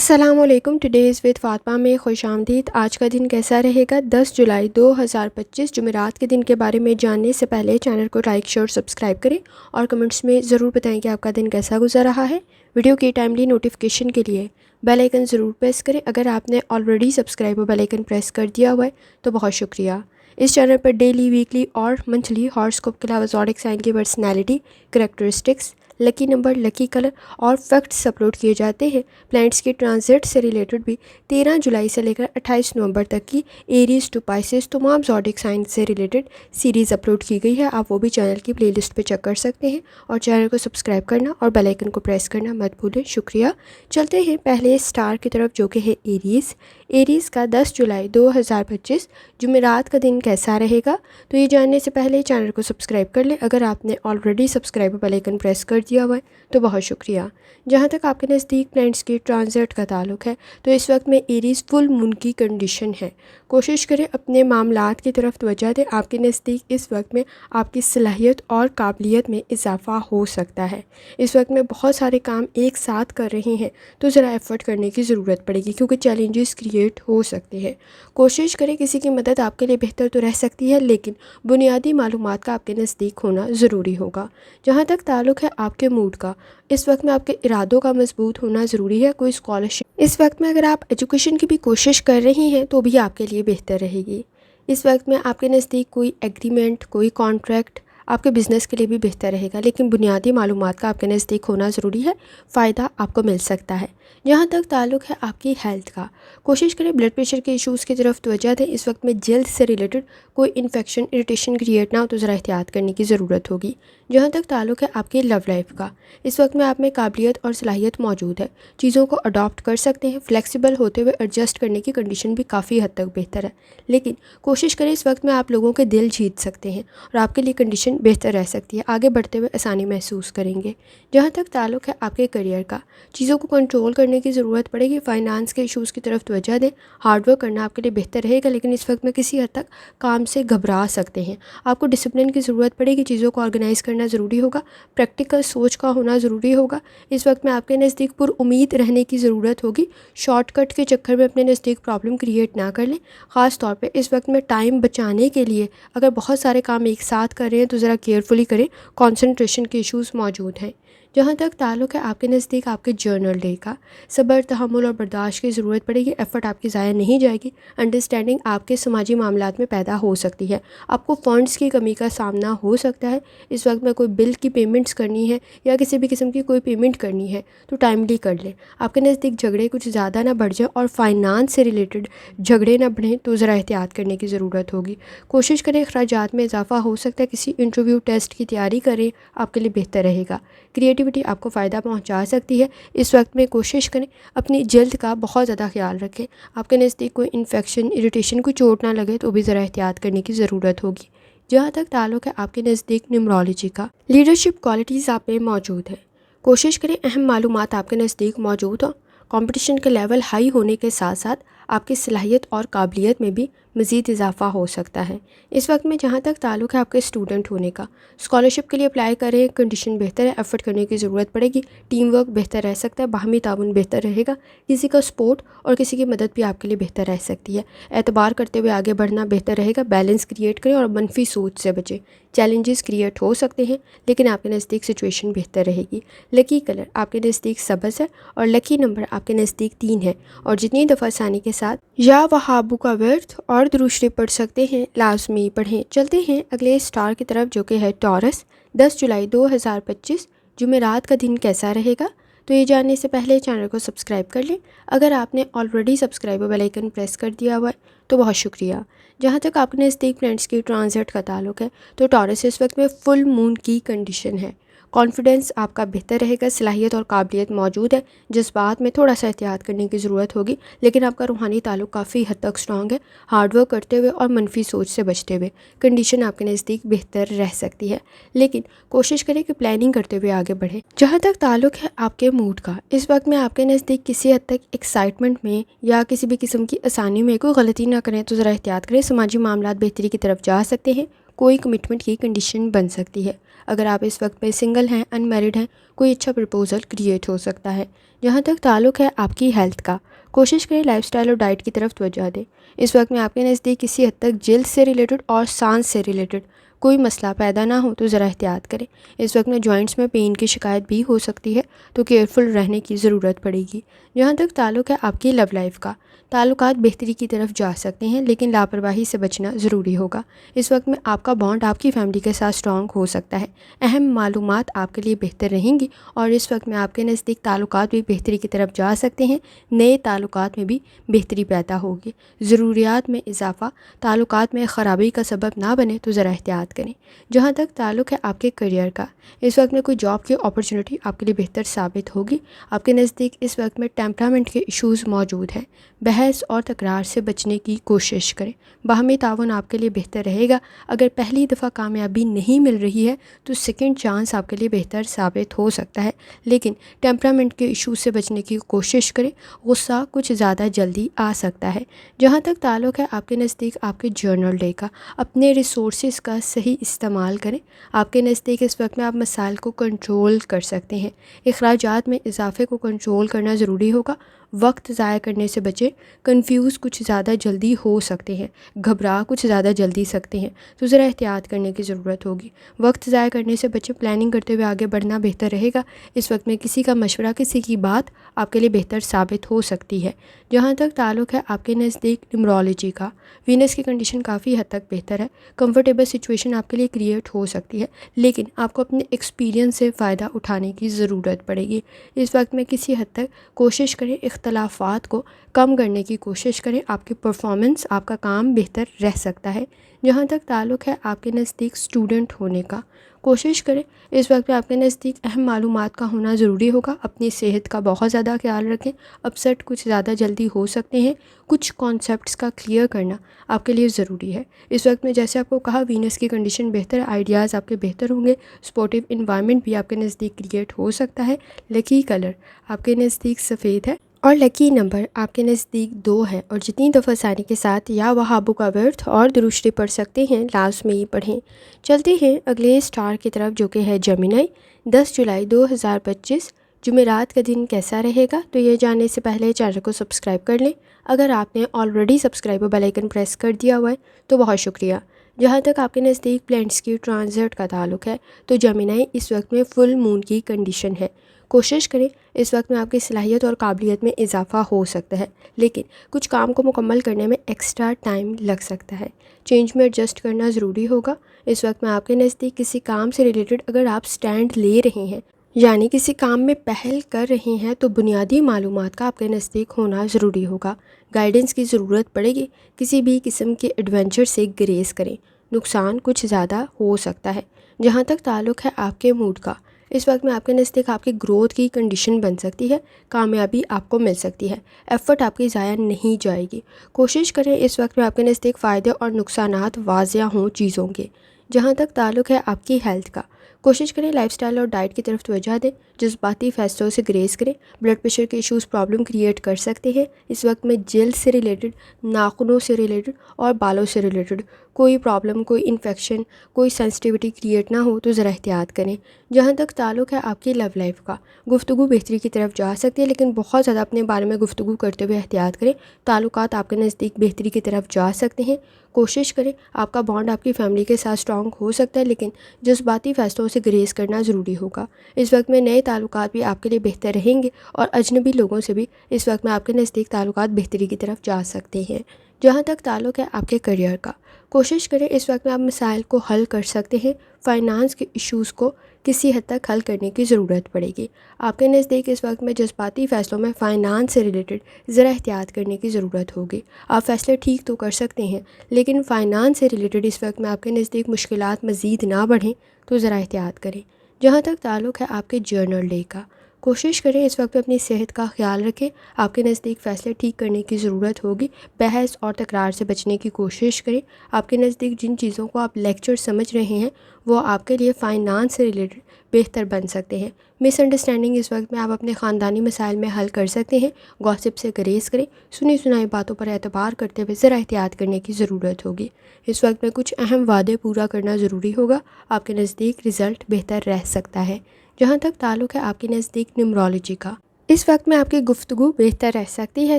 السلام علیکم. Today's with Fatima میں خوش آمدید. آج کا دن کیسا رہے گا؟ 10 جولائی 2025 جمعرات کے دن کے بارے میں جاننے سے پہلے چینل کو لائک شیئر سبسکرائب کریں اور کمنٹس میں ضرور بتائیں کہ آپ کا دن کیسا گزر رہا ہے. ویڈیو کی ٹائملی نوٹیفیکیشن کے لیے بیل آئیکن ضرور پریس کریں. اگر آپ نے آلریڈی سبسکرائب اور بیل آئیکن پریس کر دیا ہوا ہے تو بہت شکریہ. اس چینل پر ڈیلی، ویکلی اور منتھلی ہاراسکوپ کے علاوہ زوڈک سائن کی پرسنالٹی، کریکٹرسٹکس، لکی نمبر، لکی کلر اور فیکٹس اپلوڈ کیے جاتے ہیں. پلانٹس کی ٹرانزٹ سے ریلیٹڈ بھی 13 جولائی سے لے کر 28 نومبر تک کی ایریز ٹو پائسز تمام زوڈک سائن سے ریلیٹڈ سیریز اپلوڈ کی گئی ہے. آپ وہ بھی چینل کی پلے لسٹ پہ چیک کر سکتے ہیں اور چینل کو سبسکرائب کرنا اور بیل آئیکن کو پریس کرنا مت بھولیں. شکریہ. چلتے ہیں پہلے اسٹار کی طرف جو کہ ہے ایریز. ایریز کا 10 جولائی 2025 جمعرات کا دن کیسا رہے گا؟ تو یہ جاننے سے پہلے چینل کو سبسکرائب کر لیں. اگر آپ نے already subscribe bell icon press کر دیا ہوا ہے تو بہت شکریہ. جہاں تک آپ کے نزدیک پلانٹس کی ٹرانزٹ کا تعلق ہے تو اس وقت میں ایریز فل مون کی کنڈیشن ہے. کوشش کریں اپنے معاملات کی طرف توجہ دیں. آپ کے نزدیک اس وقت میں آپ کی صلاحیت اور قابلیت میں اضافہ ہو سکتا ہے. اس وقت میں بہت سارے کام ایک ساتھ کر رہے ہیں تو ذرا ایفرٹ کرنے کی ضرورت پڑے گی کیونکہ چیلنجز کریٹ ہو سکتے ہیں. کوشش کریں کسی کی مدد آپ کے لیے بہتر تو رہ سکتی ہے لیکن بنیادی معلومات کا آپ کے نزدیک ہونا ضروری ہوگا. جہاں تک تعلق ہے آپ کے موڈ کا، اس وقت میں آپ کے ارادوں کا مضبوط ہونا ضروری ہے. کوئی اسکالرشپ اس وقت میں اگر آپ ایجوکیشن کی بھی کوشش کر رہی ہیں تو بھی آپ کے لیے بہتر رہے گی. اس وقت میں آپ کے نزدیک کوئی ایگریمنٹ، کوئی کانٹریکٹ آپ کے بزنس کے لیے بھی بہتر رہے گا لیکن بنیادی معلومات کا آپ کے نزدیک ہونا ضروری ہے. فائدہ آپ کو مل سکتا ہے. جہاں تک تعلق ہے آپ کی ہیلتھ کا، کوشش کریں بلڈ پریشر کے ایشوز کی طرف توجہ دیں. اس وقت میں جلد سے ریلیٹڈ کوئی انفیکشن، اریٹیشن کریٹ نہ ہو تو ذرا احتیاط کرنے کی ضرورت ہوگی. جہاں تک تعلق ہے آپ کی لو لائف کا، اس وقت میں آپ میں قابلیت اور صلاحیت موجود ہے. چیزوں کو اڈاپٹ کر سکتے ہیں. فلیکسیبل ہوتے ہوئے ایڈجسٹ کرنے کی کنڈیشن بھی کافی حد تک بہتر ہے لیکن کوشش کریں اس وقت میں آپ لوگوں کے دل جیت سکتے ہیں اور آپ کے لیے کنڈیشن بہتر رہ سکتی ہے. آگے بڑھتے ہوئے آسانی محسوس کریں گے. جہاں تک تعلق ہے آپ کے کیریئر کا، چیزوں کو کنٹرول کرنے کی ضرورت پڑے گی. فائنانس کے ایشوز کی طرف توجہ دیں. ہارڈ ورک کرنا آپ کے لیے بہتر رہے گا لیکن اس وقت میں کسی حد تک کام سے گھبرا سکتے ہیں. آپ کو ڈسپلن کی ضرورت پڑے گی. چیزوں کو آرگنائز کرنا ضروری ہوگا. پریکٹیکل سوچ کا ہونا ضروری ہوگا. اس وقت میں آپ کے نزدیک پر امید رہنے کی ضرورت ہوگی. شارٹ کٹ کے چکر میں اپنے نزدیک پرابلم کریٹ نہ کر لیں. خاص طور پہ اس وقت میں ٹائم بچانے کے لیے اگر بہت سارے کام ایک ساتھ کر رہے ہیں تو ذرا کیئرفلی کریں. کنسنٹریشن کے ایشوز موجود ہیں. جہاں تک تعلق ہے آپ کے نزدیک آپ کے جرنل ڈے کا، صبر، تحمل اور برداشت کی ضرورت پڑے گی. ایفرٹ آپ کی ضائع نہیں جائے گی. انڈرسٹینڈنگ آپ کے سماجی معاملات میں پیدا ہو سکتی ہے. آپ کو فنڈز کی کمی کا سامنا ہو سکتا ہے. اس وقت میں کوئی بل کی پیمنٹس کرنی ہے یا کسی بھی قسم کی کوئی پیمنٹ کرنی ہے تو ٹائملی کر لیں. آپ کے نزدیک جھگڑے کچھ زیادہ نہ بڑھ جائیں اور فائنانس سے ریلیٹڈ جھگڑے نہ بڑھیں تو ذرا احتیاط کرنے کی ضرورت ہوگی. کوشش کریں اخراجات میں اضافہ ہو سکتا ہے. کسی انٹرویو، ٹیسٹ کی تیاری کریں، آپ کے لیے بہتر رہے گا. کریٹیوٹی آپ کو فائدہ پہنچا سکتی ہے. اس وقت میں کوشش کریں اپنی جلد کا بہت زیادہ خیال رکھیں. آپ کے نزدیک کوئی انفیکشن، اریٹیشن، کوئی چوٹ نہ لگے تو بھی ذرا احتیاط کرنے کی ضرورت ہوگی. جہاں تک تعلق ہے آپ کے نزدیک نیومرولوجی کا، لیڈرشپ کوالٹیز آپ میں موجود ہیں. کوشش کریں اہم معلومات آپ کے نزدیک موجود ہوں. کمپٹیشن کا لیول ہائی ہونے کے ساتھ ساتھ آپ کی صلاحیت اور قابلیت میں بھی مزید اضافہ ہو سکتا ہے. اس وقت میں جہاں تک تعلق ہے آپ کے اسٹوڈنٹ ہونے کا، اسکالرشپ کے لیے اپلائی کریں. کنڈیشن بہتر ہے. ایفرٹ کرنے کی ضرورت پڑے گی. ٹیم ورک بہتر رہ سکتا ہے. باہمی تعاون بہتر رہے گا. کسی کا سپورٹ اور کسی کی مدد بھی آپ کے لیے بہتر رہ سکتی ہے. اعتبار کرتے ہوئے آگے بڑھنا بہتر رہے گا. بیلنس کریٹ کریں اور منفی سوچ سے بچیں. چیلنجز کریٹ ہو سکتے ہیں لیکن آپ کے نزدیک سچویشن بہتر رہے گی. لکی کلر آپ کے نزدیک سبز ہے اور لکی نمبر آپ کے نزدیک 3 ہے. اور جتنی دفعہ آسانی کے ساتھ یا وہابو کا ورد اور درود شریف پڑھ سکتے ہیں لازمی پڑھیں. چلتے ہیں اگلے اسٹار کی طرف جو کہ ہے ٹورس. 10 جولائی 2025 جمعرات کا دن کیسا رہے گا؟ تو یہ جاننے سے پہلے چینل کو سبسکرائب کر لیں. اگر آپ نے already subscribe bell icon press کر دیا ہوا ہے تو بہت شکریہ. جہاں تک آپ نے نزدیک پلانٹس کی ٹرانزٹ کا تعلق ہے تو ٹورس اس وقت میں فل مون کی کنڈیشن ہے. کانفیڈنس آپ کا بہتر رہے گا. صلاحیت اور قابلیت موجود ہے. جذبات میں تھوڑا سا احتیاط کرنے کی ضرورت ہوگی لیکن آپ کا روحانی تعلق کافی حد تک اسٹرانگ ہے. ہارڈ ورک کرتے ہوئے اور منفی سوچ سے بچتے ہوئے کنڈیشن آپ کے نزدیک بہتر رہ سکتی ہے لیکن کوشش کریں کہ پلاننگ کرتے ہوئے آگے بڑھیں. جہاں تک تعلق ہے آپ کے موڈ کا، اس وقت میں آپ کے نزدیک کسی حد تک ایکسائٹمنٹ میں یا کسی بھی قسم کی آسانی میں کوئی غلطی نہ کریں تو ذرا احتیاط کریں. سماجی معاملات بہتری کی طرف جا سکتے ہیں. کوئی کمٹمنٹ کی کنڈیشن بن سکتی ہے. اگر آپ اس وقت میں سنگل ہیں، ان میرڈ ہیں، کوئی اچھا پرپوزل کریٹ ہو سکتا ہے۔ جہاں تک تعلق ہے آپ کی ہیلتھ کا، کوشش کریں لائف سٹائل اور ڈائٹ کی طرف توجہ دیں۔ اس وقت میں آپ کے نزدیک کسی حد تک جلد سے ریلیٹڈ اور سانس سے ریلیٹڈ کوئی مسئلہ پیدا نہ ہو تو ذرا احتیاط کریں۔ اس وقت میں جوائنٹس میں پین کی شکایت بھی ہو سکتی ہے تو کیئرفل رہنے کی ضرورت پڑے گی۔ جہاں تک تعلق ہے آپ کی لو لائف کا، تعلقات بہتری کی طرف جا سکتے ہیں لیکن لاپرواہی سے بچنا ضروری ہوگا۔ اس وقت میں آپ کا بانڈ آپ کی فیملی کے ساتھ اسٹرانگ ہو سکتا ہے، اہم معلومات آپ کے لیے بہتر رہیں گی اور اس وقت میں آپ کے نزدیک تعلقات بھی بہتری کی طرف جا سکتے ہیں، نئے تعلقات میں بھی بہتری پیدا ہوگی۔ ضروریات میں اضافہ تعلقات میں خرابی کا سبب نہ بنے تو ذرا احتیاط کریں۔ جہاں تک تعلق ہے آپ کے کریئر کا، اس وقت میں کوئی جاب کی اپرچونٹی آپ کے لیے بہتر ثابت ہوگی۔ آپ کے نزدیک اس وقت میں ٹیمپرامنٹ کے ایشوز موجود ہیں، بحث اور تکرار سے بچنے کی کوشش کریں۔ باہمی تعاون آپ کے لیے بہتر رہے گا۔ اگر پہلی دفعہ کامیابی نہیں مل رہی ہے تو سیکنڈ چانس آپ کے لیے بہتر ثابت ہو سکتا ہے، لیکن ٹیمپرامنٹ کے ایشوز سے بچنے کی کوشش کریں۔ غصہ کچھ زیادہ جلدی آ سکتا ہے۔ جہاں تک تعلق ہے آپ کے نزدیک آپ کے جرنل ڈے کا، اپنے ریسورسز کا صحیح استعمال کریں۔ آپ کے نزدیک اس وقت میں آپ مسائل کو کنٹرول کر سکتے ہیں، اخراجات میں اضافے کو کنٹرول کرنا ضروری ہوگا۔ وقت ضائع کرنے سے بچیں، کنفیوز کچھ زیادہ جلدی ہو سکتے ہیں، گھبرا کچھ زیادہ جلدی سکتے ہیں تو ذرا احتیاط کرنے کی ضرورت ہوگی۔ وقت ضائع کرنے سے بچیں، پلاننگ کرتے ہوئے آگے بڑھنا بہتر رہے گا۔ اس وقت میں کسی کا مشورہ، کسی کی بات آپ کے لیے بہتر ثابت ہو سکتی ہے۔ جہاں تک تعلق ہے آپ کے نزدیک نیمرولوجی کا، وینس کی کنڈیشن کافی حد تک بہتر ہے، کمفرٹیبل سچویشن آپ کے لیے کریٹ ہو سکتی ہے، لیکن آپ کو اپنے ایکسپیرینس سے فائدہ اٹھانے کی ضرورت پڑے گی۔ اس وقت میں کسی حد تک کوشش کریں اختلافات کو کم کرنے کی کوشش کریں، آپ کی پرفارمنس، آپ کا کام بہتر رہ سکتا ہے۔ جہاں تک تعلق ہے آپ کے نزدیک اسٹوڈنٹ ہونے کا، کوشش کریں اس وقت میں آپ کے نزدیک اہم معلومات کا ہونا ضروری ہوگا۔ اپنی صحت کا بہت زیادہ خیال رکھیں، اپسیٹ کچھ زیادہ جلدی ہو سکتے ہیں، کچھ کانسیپٹس کا کلیئر کرنا آپ کے لیے ضروری ہے۔ اس وقت میں جیسے آپ کو کہا وینس کی کنڈیشن بہتر ہے، آئیڈیاز آپ کے بہتر ہوں گے، سپورٹیو انوائرمنٹ بھی آپ کے نزدیک کریٹ ہو سکتا ہے۔ لکی کلر آپ کے نزدیک سفید ہے اور لکی نمبر آپ کے نزدیک 2 ہے، اور جتنی دفعہ ثانی کے ساتھ یا وہابو کا ورد اور درشتی پڑھ سکتے ہیں لازمی پڑھیں۔ چلتے ہیں اگلے اسٹار کی طرف جو کہ ہے جیمنائی۔ 10 جولائی 2025 جمعرات کا دن کیسا رہے گا؟ تو یہ جاننے سے پہلے چینل کو سبسکرائب کر لیں۔ اگر آپ نے already subscribe bell icon press کر دیا ہوا ہے تو بہت شکریہ۔ جہاں تک آپ کے نزدیک پلینٹس کی ٹرانزٹ کا تعلق ہے تو جیمنائی اس وقت میں فل مون کی کنڈیشن ہے۔ کوشش کریں اس وقت میں آپ کی صلاحیت اور قابلیت میں اضافہ ہو سکتا ہے، لیکن کچھ کام کو مکمل کرنے میں ایکسٹرا ٹائم لگ سکتا ہے۔ چینج میں ایڈجسٹ کرنا ضروری ہوگا۔ اس وقت میں آپ کے نزدیک کسی کام سے ریلیٹڈ اگر آپ سٹینڈ لے رہے ہیں، یعنی کسی کام میں پہل کر رہے ہیں، تو بنیادی معلومات کا آپ کے نزدیک ہونا ضروری ہوگا۔ گائیڈنس کی ضرورت پڑے گی۔ کسی بھی قسم کے ایڈونچر سے گریز کریں، نقصان کچھ زیادہ ہو سکتا ہے۔ جہاں تک تعلق ہے آپ کے موڈ کا، اس وقت میں آپ کے نزدیک آپ کی گروتھ کی کنڈیشن بن سکتی ہے، کامیابی آپ کو مل سکتی ہے، ایفرٹ آپ کی ضائع نہیں جائے گی۔ کوشش کریں اس وقت میں آپ کے نزدیک فائدے اور نقصانات واضح ہوں چیزوں کے۔ جہاں تک تعلق ہے آپ کی ہیلتھ کا، کوشش کریں لائف سٹائل اور ڈائٹ کی طرف توجہ دیں، جذباتی فیصلوں سے گریز کریں۔ بلڈ پریشر کے ایشوز پرابلم کریٹ کر سکتے ہیں۔ اس وقت میں جلد سے ریلیٹڈ، ناخنوں سے ریلیٹڈ اور بالوں سے ریلیٹڈ کوئی پرابلم، کوئی انفیکشن، کوئی سینسٹیوٹی کریٹ نہ ہو تو ذرا احتیاط کریں۔ جہاں تک تعلق ہے آپ کی لو لائف کا، گفتگو بہتری کی طرف جا سکتی ہے، لیکن بہت زیادہ اپنے بارے میں گفتگو کرتے ہوئے احتیاط کریں۔ تعلقات آپ کے نزدیک بہتری کی طرف جا سکتے ہیں۔ کوشش کریں، آپ کا بانڈ آپ کی فیملی کے ساتھ اسٹرانگ ہو سکتا ہے، لیکن جذباتی فیصلوں سے گریز کرنا ضروری ہوگا۔ اس وقت میں نئے تعلقات بھی آپ کے لیے بہتر رہیں گے اور اجنبی لوگوں سے بھی اس وقت میں آپ کے نزدیک تعلقات بہتری کی طرف جا سکتے ہیں۔ جہاں تک تعلق ہے آپ کے کریئر کا، کوشش کریں اس وقت میں آپ مسائل کو حل کر سکتے ہیں۔ فائنانس کے ایشوز کو کسی حد تک حل کرنے کی ضرورت پڑے گی۔ آپ کے نزدیک اس وقت میں جذباتی فیصلوں میں فائنانس سے ریلیٹڈ ذرا احتیاط کرنے کی ضرورت ہوگی۔ آپ فیصلے ٹھیک تو کر سکتے ہیں، لیکن فائنانس سے ریلیٹڈ اس وقت میں آپ کے نزدیک مشکلات مزید نہ بڑھیں تو ذرا احتیاط کریں۔ جہاں تک تعلق ہے آپ کے جرنل ڈے کا، کوشش کریں اس وقت اپنی صحت کا خیال رکھیں۔ آپ کے نزدیک فیصلے ٹھیک کرنے کی ضرورت ہوگی۔ بحث اور تکرار سے بچنے کی کوشش کریں۔ آپ کے نزدیک جن چیزوں کو آپ لیکچر سمجھ رہے ہیں وہ آپ کے لیے فائنانس سے ریلیٹڈ بہتر بن سکتے ہیں۔ مس انڈرسٹینڈنگ اس وقت میں آپ اپنے خاندانی مسائل میں حل کر سکتے ہیں۔ گوسپ سے گریز کریں۔ سنی سنائی باتوں پر اعتبار کرتے ہوئے ذرا احتیاط کرنے کی ضرورت ہوگی۔ اس وقت میں کچھ اہم وعدے پورا کرنا ضروری ہوگا۔ آپ کے نزدیک رزلٹ بہتر رہ سکتا ہے۔ جہاں تک تعلق ہے آپ کے نزدیک نیمرولوجی کا، اس وقت میں آپ کی گفتگو بہتر رہ سکتی ہے۔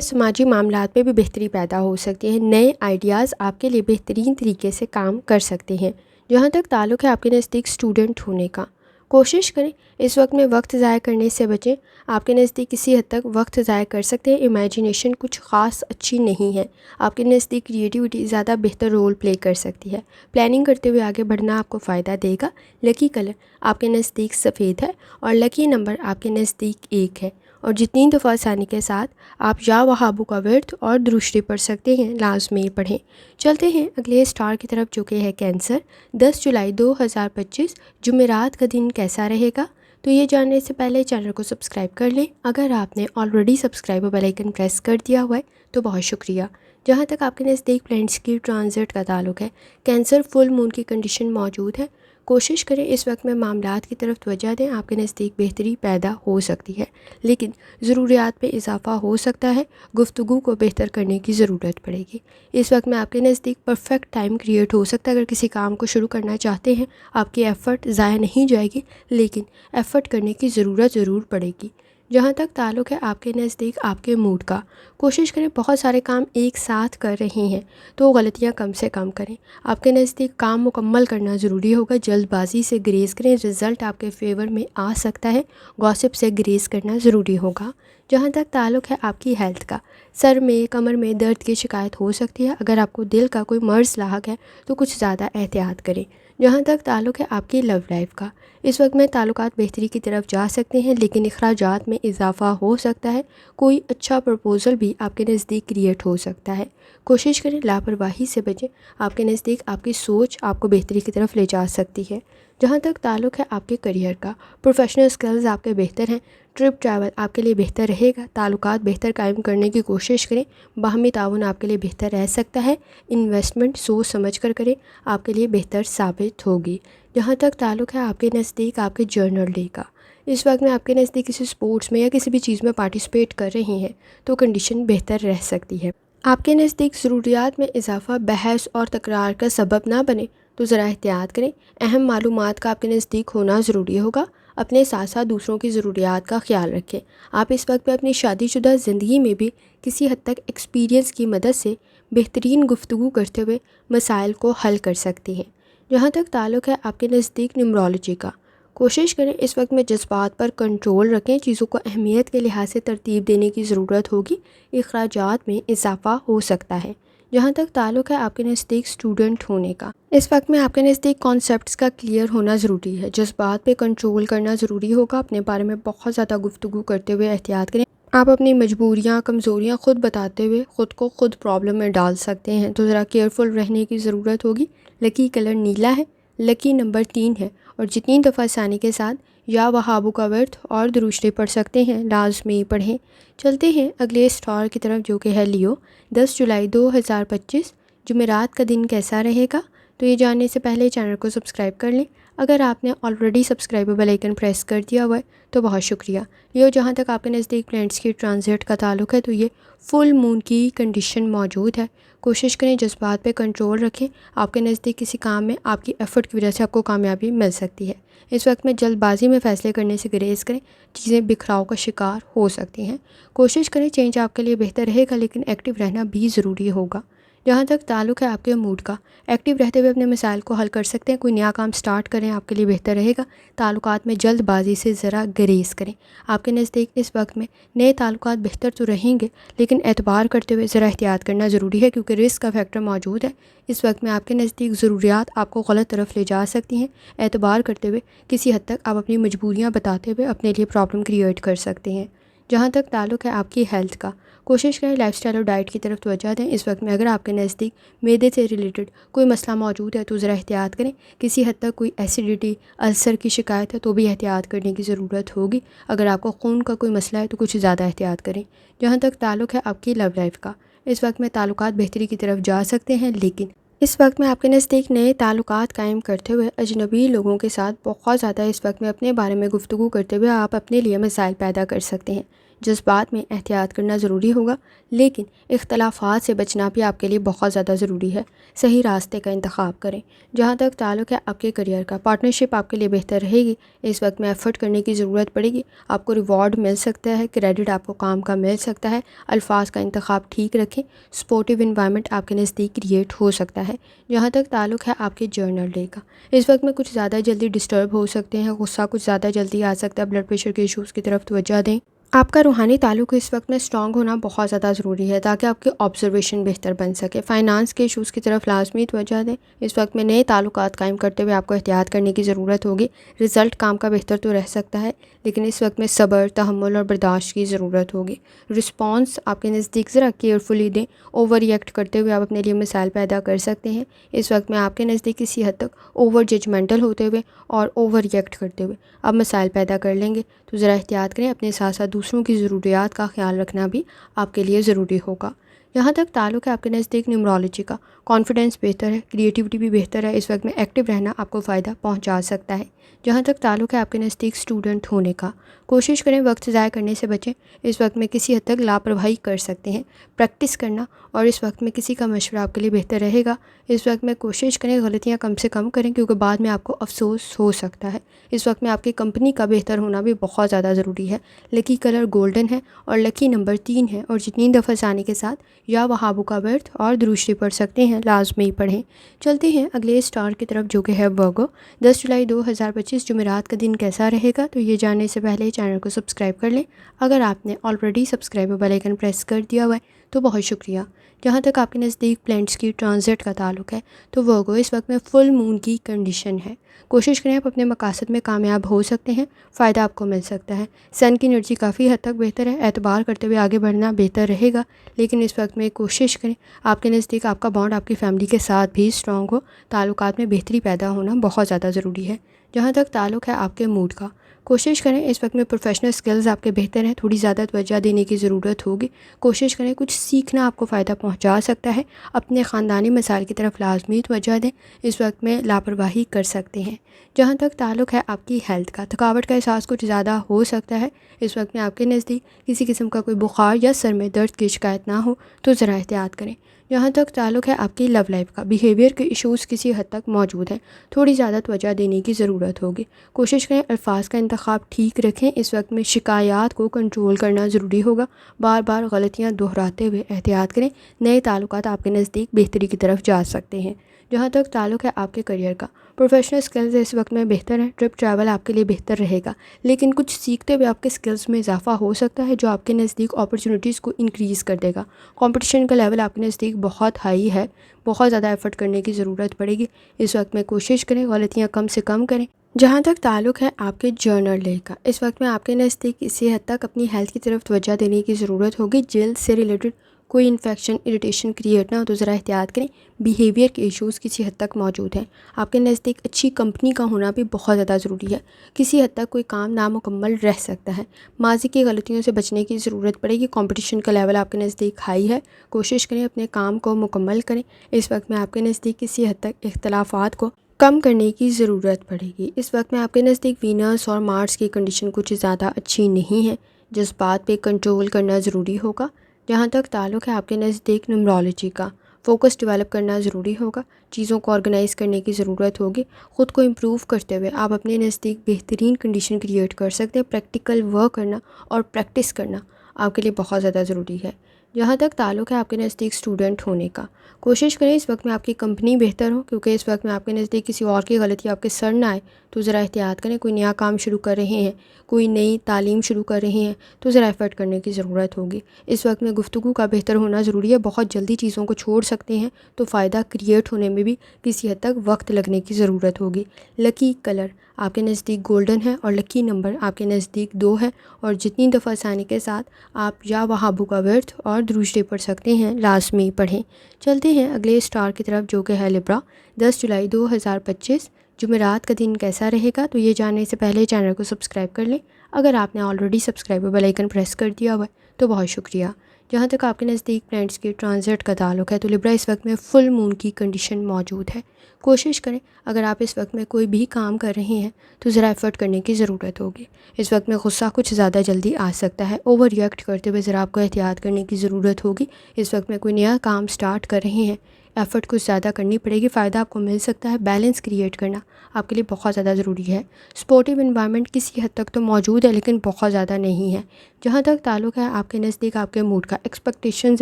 سماجی معاملات میں بھی بہتری پیدا ہو سکتی ہے۔ نئے آئیڈیاز آپ کے لیے بہترین طریقے سے کام کر سکتے ہیں۔ جہاں تک تعلق ہے آپ کے نزدیک اسٹوڈنٹ ہونے کا، کوشش کریں اس وقت میں وقت ضائع کرنے سے بچیں۔ آپ کے نزدیک کسی حد تک وقت ضائع کر سکتے ہیں۔ امیجینیشن کچھ خاص اچھی نہیں ہے۔ آپ کے نزدیک کریٹیوٹی زیادہ بہتر رول پلے کر سکتی ہے۔ پلاننگ کرتے ہوئے آگے بڑھنا آپ کو فائدہ دے گا۔ لکی کلر آپ کے نزدیک سفید ہے اور لکی نمبر آپ کے نزدیک 1 ہے۔ اور جتنی دفعہ آسانی کے ساتھ آپ یا وہابو کا ورد اور دروشری پڑھ سکتے ہیں لازمی پڑھیں۔ چلتے ہیں اگلے اسٹار کی طرف جو کہ ہے کینسر۔ 10 جولائی 2025 جمعرات کا دن کیسا رہے گا؟ تو یہ جاننے سے پہلے چینل کو سبسکرائب کر لیں۔ اگر آپ نے already subscribe bell icon press کر دیا ہوا ہے تو بہت شکریہ۔ جہاں تک آپ کے نزدیک پلینٹس کی ٹرانزٹ کا تعلق ہے، کینسر فل مون کی کنڈیشن موجود ہے۔ کوشش کریں اس وقت میں معاملات کی طرف توجہ دیں۔ آپ کے نزدیک بہتری پیدا ہو سکتی ہے لیکن ضروریات میں اضافہ ہو سکتا ہے۔ گفتگو کو بہتر کرنے کی ضرورت پڑے گی۔ اس وقت میں آپ کے نزدیک پرفیکٹ ٹائم کریٹ ہو سکتا ہے۔ اگر کسی کام کو شروع کرنا چاہتے ہیں آپ کی ایفرٹ ضائع نہیں جائے گی لیکن ایفرٹ کرنے کی ضرورت ضرور پڑے گی۔ جہاں تک تعلق ہے آپ کے نزدیک آپ کے موڈ کا، کوشش کریں بہت سارے کام ایک ساتھ کر رہے ہیں تو غلطیاں کم سے کم کریں۔ آپ کے نزدیک کام مکمل کرنا ضروری ہوگا۔ جلد بازی سے گریز کریں، رزلٹ آپ کے فیور میں آ سکتا ہے۔ گوسپ سے گریز کرنا ضروری ہوگا۔ جہاں تک تعلق ہے آپ کی ہیلتھ کا، سر میں کمر میں درد کی شکایت ہو سکتی ہے۔ اگر آپ کو دل کا کوئی مرض لاحق ہے تو کچھ زیادہ احتیاط کریں۔ جہاں تک تعلق ہے آپ کی لو لائف کا، اس وقت میں تعلقات بہتری کی طرف جا سکتے ہیں لیکن اخراجات میں اضافہ ہو سکتا ہے۔ کوئی اچھا پرپوزل بھی آپ کے نزدیک کریٹ ہو سکتا ہے۔ کوشش کریں لاپرواہی سے بچیں۔ آپ کے نزدیک آپ کی سوچ آپ کو بہتری کی طرف لے جا سکتی ہے۔ جہاں تک تعلق ہے آپ کے کریئر کا، پروفیشنل سکلز آپ کے بہتر ہیں۔ ٹرپ ٹریول آپ کے لیے بہتر رہے گا۔ تعلقات بہتر قائم کرنے کی کوشش کریں۔ باہمی تعاون آپ کے لیے بہتر رہ سکتا ہے۔ انویسٹمنٹ سوچ سمجھ کر کریں، آپ کے لیے بہتر ثابت ہوگی۔ جہاں تک تعلق ہے آپ کے نزدیک آپ کے جرنل ڈے کا، اس وقت میں آپ کے نزدیک کسی سپورٹس میں یا کسی بھی چیز میں پارٹیسپیٹ کر رہے ہیں تو کنڈیشن بہتر رہ سکتی ہے۔ آپ کے نزدیک ضروریات میں اضافہ بحث اور تکرار کا سبب نہ بنے تو ذرا احتیاط کریں۔ اہم معلومات کا آپ کے نزدیک ہونا ضروری ہوگا۔ اپنے ساتھ ساتھ دوسروں کی ضروریات کا خیال رکھیں۔ آپ اس وقت میں اپنی شادی شدہ زندگی میں بھی کسی حد تک ایکسپیرینس کی مدد سے بہترین گفتگو کرتے ہوئے مسائل کو حل کر سکتے ہیں۔ جہاں تک تعلق ہے آپ کے نزدیک نیمرولوجی کا، کوشش کریں اس وقت میں جذبات پر کنٹرول رکھیں۔ چیزوں کو اہمیت کے لحاظ سے ترتیب دینے کی ضرورت ہوگی۔ اخراجات میں اضافہ ہو سکتا ہے۔ جہاں تک تعلق ہے آپ کے نزدیک اسٹوڈنٹ ہونے کا، اس وقت میں آپ کے نزدیک کانسیپٹس کا کلیئر ہونا ضروری ہے۔ جذبات پہ کنٹرول کرنا ضروری ہوگا۔ اپنے بارے میں بہت زیادہ گفتگو کرتے ہوئے احتیاط کریں۔ آپ اپنی مجبوریاں کمزوریاں خود بتاتے ہوئے خود کو خود پرابلم میں ڈال سکتے ہیں تو ذرا کیئرفل رہنے کی ضرورت ہوگی۔ لکی کلر نیلا ہے، لکی نمبر 3 ہے اور جتنی دفعہ آسانی کے ساتھ یا وہابو کا ورد اور دروشری پڑھ سکتے ہیں لازمی پڑھیں۔ چلتے ہیں اگلے اسٹار کی طرف جو کہ ہے لیو۔ 10 جولائی 2025 جمعرات کا دن کیسا رہے گا؟ تو یہ جاننے سے پہلے چینل کو سبسکرائب کر لیں۔ اگر آپ نے already subscribe bell icon press کر دیا ہوا ہے تو بہت شکریہ۔ لیو جہاں تک آپ کے نزدیک پلینٹس کی ٹرانزٹ کا تعلق ہے تو یہ فل مون کی کنڈیشن موجود ہے۔ کوشش کریں جذبات پہ کنٹرول رکھیں۔ آپ کے نزدیک کسی کام میں آپ کی ایفرٹ کی وجہ سے آپ کو کامیابی مل سکتی ہے۔ اس وقت میں جلد بازی میں فیصلے کرنے سے گریز کریں، چیزیں بکھراؤ کا شکار ہو سکتی ہیں۔ کوشش کریں چینج آپ کے لیے بہتر رہے گا لیکن ایکٹیو رہنا بھی ضروری ہوگا۔ جہاں تک تعلق ہے آپ کے موڈ کا، ایکٹیو رہتے ہوئے اپنے مسائل کو حل کر سکتے ہیں۔ کوئی نیا کام سٹارٹ کریں آپ کے لیے بہتر رہے گا۔ تعلقات میں جلد بازی سے ذرا گریز کریں۔ آپ کے نزدیک اس وقت میں نئے تعلقات بہتر تو رہیں گے لیکن اعتبار کرتے ہوئے ذرا احتیاط کرنا ضروری ہے کیونکہ رسک کا فیکٹر موجود ہے۔ اس وقت میں آپ کے نزدیک ضروریات آپ کو غلط طرف لے جا سکتی ہیں۔ اعتبار کرتے ہوئے کسی حد تک آپ اپنی مجبوریاں بتاتے ہوئے اپنے لیے پرابلم کریٹ کر سکتے ہیں۔ جہاں تک تعلق ہے آپ کی ہیلتھ کا، کوشش کریں لائف اسٹائل اور ڈائٹ کی طرف توجہ دیں۔ اس وقت میں اگر آپ کے نزدیک معدے سے ریلیٹڈ کوئی مسئلہ موجود ہے تو ذرا احتیاط کریں۔ کسی حد تک کوئی ایسیڈیٹی، السر کی شکایت ہے تو بھی احتیاط کرنے کی ضرورت ہوگی۔ اگر آپ کو خون کا کوئی مسئلہ ہے تو کچھ زیادہ احتیاط کریں۔ جہاں تک تعلق ہے آپ کی لو لائف کا، اس وقت میں تعلقات بہتری کی طرف جا سکتے ہیں، لیکن اس وقت میں آپ کے نزدیک نئے تعلقات قائم کرتے ہوئے اجنبی لوگوں کے ساتھ بہت زیادہ اس وقت میں اپنے بارے میں گفتگو کرتے ہوئے آپ اپنے لیے مسائل پیدا کر سکتے ہیں۔ جذبات میں احتیاط کرنا ضروری ہوگا، لیکن اختلافات سے بچنا بھی آپ کے لیے بہت زیادہ ضروری ہے۔ صحیح راستے کا انتخاب کریں۔ جہاں تک تعلق ہے آپ کے کریئر کا، پارٹنرشپ آپ کے لیے بہتر رہے گی۔ اس وقت میں ایفرٹ کرنے کی ضرورت پڑے گی، آپ کو ریوارڈ مل سکتا ہے، کریڈٹ آپ کو کام کا مل سکتا ہے۔ الفاظ کا انتخاب ٹھیک رکھیں، سپورٹیو انوائرمنٹ آپ کے نزدیک کریٹ ہو سکتا ہے۔ جہاں تک تعلق ہے آپ کے جرنل ڈے کا، اس وقت میں کچھ زیادہ جلدی ڈسٹرب ہو سکتے ہیں، غصہ کچھ زیادہ جلدی آ سکتا ہے، بلڈ پریشر کے ایشوز کی طرف توجہ دیں۔ آپ کا روحانی تعلق اس وقت میں اسٹرانگ ہونا بہت زیادہ ضروری ہے تاکہ آپ کی آبزرویشن بہتر بن سکے۔ فائنانس کے ایشوز کی طرف لازمی توجہ دیں۔ اس وقت میں نئے تعلقات قائم کرتے ہوئے آپ کو احتیاط کرنے کی ضرورت ہوگی۔ رزلٹ کام کا بہتر تو رہ سکتا ہے، لیکن اس وقت میں صبر، تحمل اور برداشت کی ضرورت ہوگی۔ رسپانس آپ کے نزدیک ذرا کیئرفلی دیں۔ اوور ریئیکٹ کرتے ہوئے آپ اپنے لیے مسائل پیدا کر سکتے ہیں۔ اس وقت میں آپ کے نزدیک کسی حد تک اوور ججمنٹل ہوتے ہوئے اور اوور ریئیکٹ کرتے ہوئے آپ مسائل پیدا کر لیں گے، تو ذرا احتیاط کریں۔ اپنے ساتھ ساتھ دوسروں کی ضروریات کا خیال رکھنا بھی آپ کے لیے ضروری ہوگا۔ یہاں تک تعلق ہے آپ کے نزدیک نیومرولوجی کا، کانفیڈنس بہتر ہے، کریٹیوٹی بھی بہتر ہے۔ اس وقت میں ایکٹیو رہنا آپ کو فائدہ پہنچا سکتا ہے۔ جہاں تک تعلق ہے آپ کے نزدیک اسٹوڈنٹ ہونے کا، کوشش کریں وقت ضائع کرنے سے بچیں۔ اس وقت میں کسی حد تک لاپرواہی کر سکتے ہیں، پریکٹس کرنا اور اس وقت میں کسی کا مشورہ آپ کے لیے بہتر رہے گا۔ اس وقت میں کوشش کریں غلطیاں کم سے کم کریں، کیونکہ بعد میں آپ کو افسوس ہو سکتا ہے۔ اس وقت میں آپ کی کمپنی کا بہتر ہونا بھی بہت زیادہ ضروری ہے۔ لکی کلر گولڈن ہے اور لکی نمبر 3 ہے، اور جتنی دفعہ آنے کے ساتھ یا وہابو کا برتھ اور دروشری پڑھ سکتے ہیں، لازمی پڑھیں۔ چلتے ہیں اگلے اسٹار کی طرف جو کہ ہے ورگو۔ 10 جولائی 2025 جمعرات کا دن کیسا رہے گا، تو یہ جاننے سے پہلے چینل کو سبسکرائب کر لیں۔ اگر آپ نے already subscribe bell icon press کر دیا ہوا ہے تو بہت شکریہ۔ جہاں تک آپ کے نزدیک پلینٹس کی ٹرانزٹ کا تعلق ہے تو ورگو اس وقت میں فل مون کی کنڈیشن ہے۔ کوشش کریں آپ اپنے مقاصد میں کامیاب ہو سکتے ہیں، فائدہ آپ کو مل سکتا ہے۔ سن کی انرجی کافی حد تک بہتر ہے، اعتبار کرتے ہوئے آگے بڑھنا بہتر رہے گا، لیکن اس وقت میں کوشش کریں آپ کے نزدیک آپ کا بانڈ آپ کی فیملی کے ساتھ بھی اسٹرانگ ہو۔ تعلقات میں بہتری پیدا ہونا بہت زیادہ ضروری ہے۔ جہاں تک تعلق ہے آپ کے موڈ کا، کوشش کریں اس وقت میں پروفیشنل سکلز آپ کے بہتر ہیں، تھوڑی زیادہ توجہ دینے کی ضرورت ہوگی۔ کوشش کریں کچھ سیکھنا آپ کو فائدہ پہنچا سکتا ہے۔ اپنے خاندانی مسائل کی طرف لازمی توجہ دیں، اس وقت میں لاپرواہی کر سکتے ہیں۔ جہاں تک تعلق ہے آپ کی ہیلتھ کا، تھکاوٹ کا احساس کچھ زیادہ ہو سکتا ہے۔ اس وقت میں آپ کے نزدیک کسی قسم کا کوئی بخار یا سر میں درد کی شکایت نہ ہو تو ذرا احتیاط کریں۔ جہاں تک تعلق ہے آپ کی لو لائف کا، بیہیویئر کے ایشوز کسی حد تک موجود ہیں، تھوڑی زیادہ توجہ دینے کی ضرورت ہوگی۔ کوشش کریں الفاظ کا انتخاب ٹھیک رکھیں۔ اس وقت میں شکایات کو کنٹرول کرنا ضروری ہوگا، بار بار غلطیاں دہراتے ہوئے احتیاط کریں۔ نئے تعلقات آپ کے نزدیک بہتری کی طرف جا سکتے ہیں۔ جہاں تک تعلق ہے آپ کے کریئر کا، پروفیشنل سکلز اس وقت میں بہتر ہیں، ٹرپ ٹریول آپ کے لیے بہتر رہے گا، لیکن کچھ سیکھتے ہوئے آپ کے سکلز میں اضافہ ہو سکتا ہے جو آپ کے نزدیک اپرچونیٹیز کو انکریز کر دے گا۔ کمپٹیشن کا لیول آپ کے نزدیک بہت ہائی ہے، بہت زیادہ ایفرٹ کرنے کی ضرورت پڑے گی۔ اس وقت میں کوشش کریں غلطیاں کم سے کم کریں۔ جہاں تک تعلق ہے آپ کے جرنل ڈے کا، اس وقت میں آپ کے نزدیک کسی حد تک اپنی ہیلتھ کی طرف توجہ دینے کی ضرورت ہوگی۔ جلد سے ریلیٹڈ کوئی انفیکشن، اریٹیشن کریٹ نہ ہو تو ذرا احتیاط کریں۔ بیہیویئر کے ایشوز کسی حد تک موجود ہیں۔ آپ کے نزدیک اچھی کمپنی کا ہونا بھی بہت زیادہ ضروری ہے۔ کسی حد تک کوئی کام نامکمل رہ سکتا ہے، ماضی کی غلطیوں سے بچنے کی ضرورت پڑے گی۔ کمپٹیشن کا لیول آپ کے نزدیک ہائی ہے، کوشش کریں اپنے کام کو مکمل کریں۔ اس وقت میں آپ کے نزدیک کسی حد تک اختلافات کو کم کرنے کی ضرورت پڑے گی۔ اس وقت میں آپ کے نزدیک وینس اور مارس کی کنڈیشن کچھ زیادہ اچھی نہیں ہے، جذبات پہ کنٹرول کرنا ضروری ہوگا۔ جہاں تک تعلق ہے آپ کے نزدیک نیومرولوجی کا، فوکس ڈیولپ کرنا ضروری ہوگا، چیزوں کو آرگنائز کرنے کی ضرورت ہوگی۔ خود کو امپروو کرتے ہوئے آپ اپنے نزدیک بہترین کنڈیشن کریٹ کر سکتے ہیں۔ پریکٹیکل ورک کرنا اور پریکٹس کرنا آپ کے لیے بہت زیادہ ضروری ہے۔ جہاں تک تعلق ہے آپ کے نزدیک اسٹوڈنٹ ہونے کا، کوشش کریں اس وقت میں آپ کی کمپنی بہتر ہو، کیونکہ اس وقت میں آپ کے نزدیک کسی اور کی غلطی آپ کے سر نہ آئے تو ذرا احتیاط کریں۔ کوئی نیا کام شروع کر رہے ہیں، کوئی نئی تعلیم شروع کر رہے ہیں تو ذرا ایفرٹ کرنے کی ضرورت ہوگی۔ اس وقت میں گفتگو کا بہتر ہونا ضروری ہے۔ بہت جلدی چیزوں کو چھوڑ سکتے ہیں تو فائدہ کریٹ ہونے میں بھی کسی حد تک وقت لگنے کی ضرورت ہوگی۔ لکی کلر آپ کے نزدیک گولڈن ہے اور لکی نمبر آپ کے نزدیک 2 ہے، اور جتنی دفعہ آسانی کے ساتھ آپ یا وہابو کا ورد اور درود شریف پڑھ سکتے ہیں لازمی پڑھیں۔ چلتے ہیں اگلے اسٹار کی طرف جو کہ ہے لبرا۔ 10 جولائی 2025 جمعرات کا دن کیسا رہے گا؟ تو یہ جاننے سے پہلے چینل کو سبسکرائب کر لیں۔ اگر آپ نے already subscribe bell icon press کر دیا ہوا ہے تو بہت شکریہ۔ جہاں تک آپ کے نزدیک پلانٹس کے ٹرانزٹ کا تعلق ہے تو لبرا اس وقت میں فل مون کی کنڈیشن موجود ہے۔ کوشش کریں اگر آپ اس وقت میں کوئی بھی کام کر رہے ہیں تو ذرا ایفرٹ کرنے کی ضرورت ہوگی۔ اس وقت میں غصہ کچھ زیادہ جلدی آ سکتا ہے، اوور ریئیکٹ کرتے ہوئے ذرا آپ کو احتیاط کرنے کی ضرورت ہوگی۔ اس وقت میں کوئی نیا کام سٹارٹ کر رہے ہیں، ایفرٹ کچھ زیادہ کرنی پڑے گی، فائدہ آپ کو مل سکتا ہے۔ بیلنس کریٹ کرنا آپ کے لیے بہت زیادہ ضروری ہے۔ سپورٹیو انوائرمنٹ کسی حد تک تو موجود ہے لیکن بہت زیادہ نہیں ہے۔ جہاں تک تعلق ہے آپ کے نزدیک آپ کے موڈ کا، ایکسپیکٹیشنز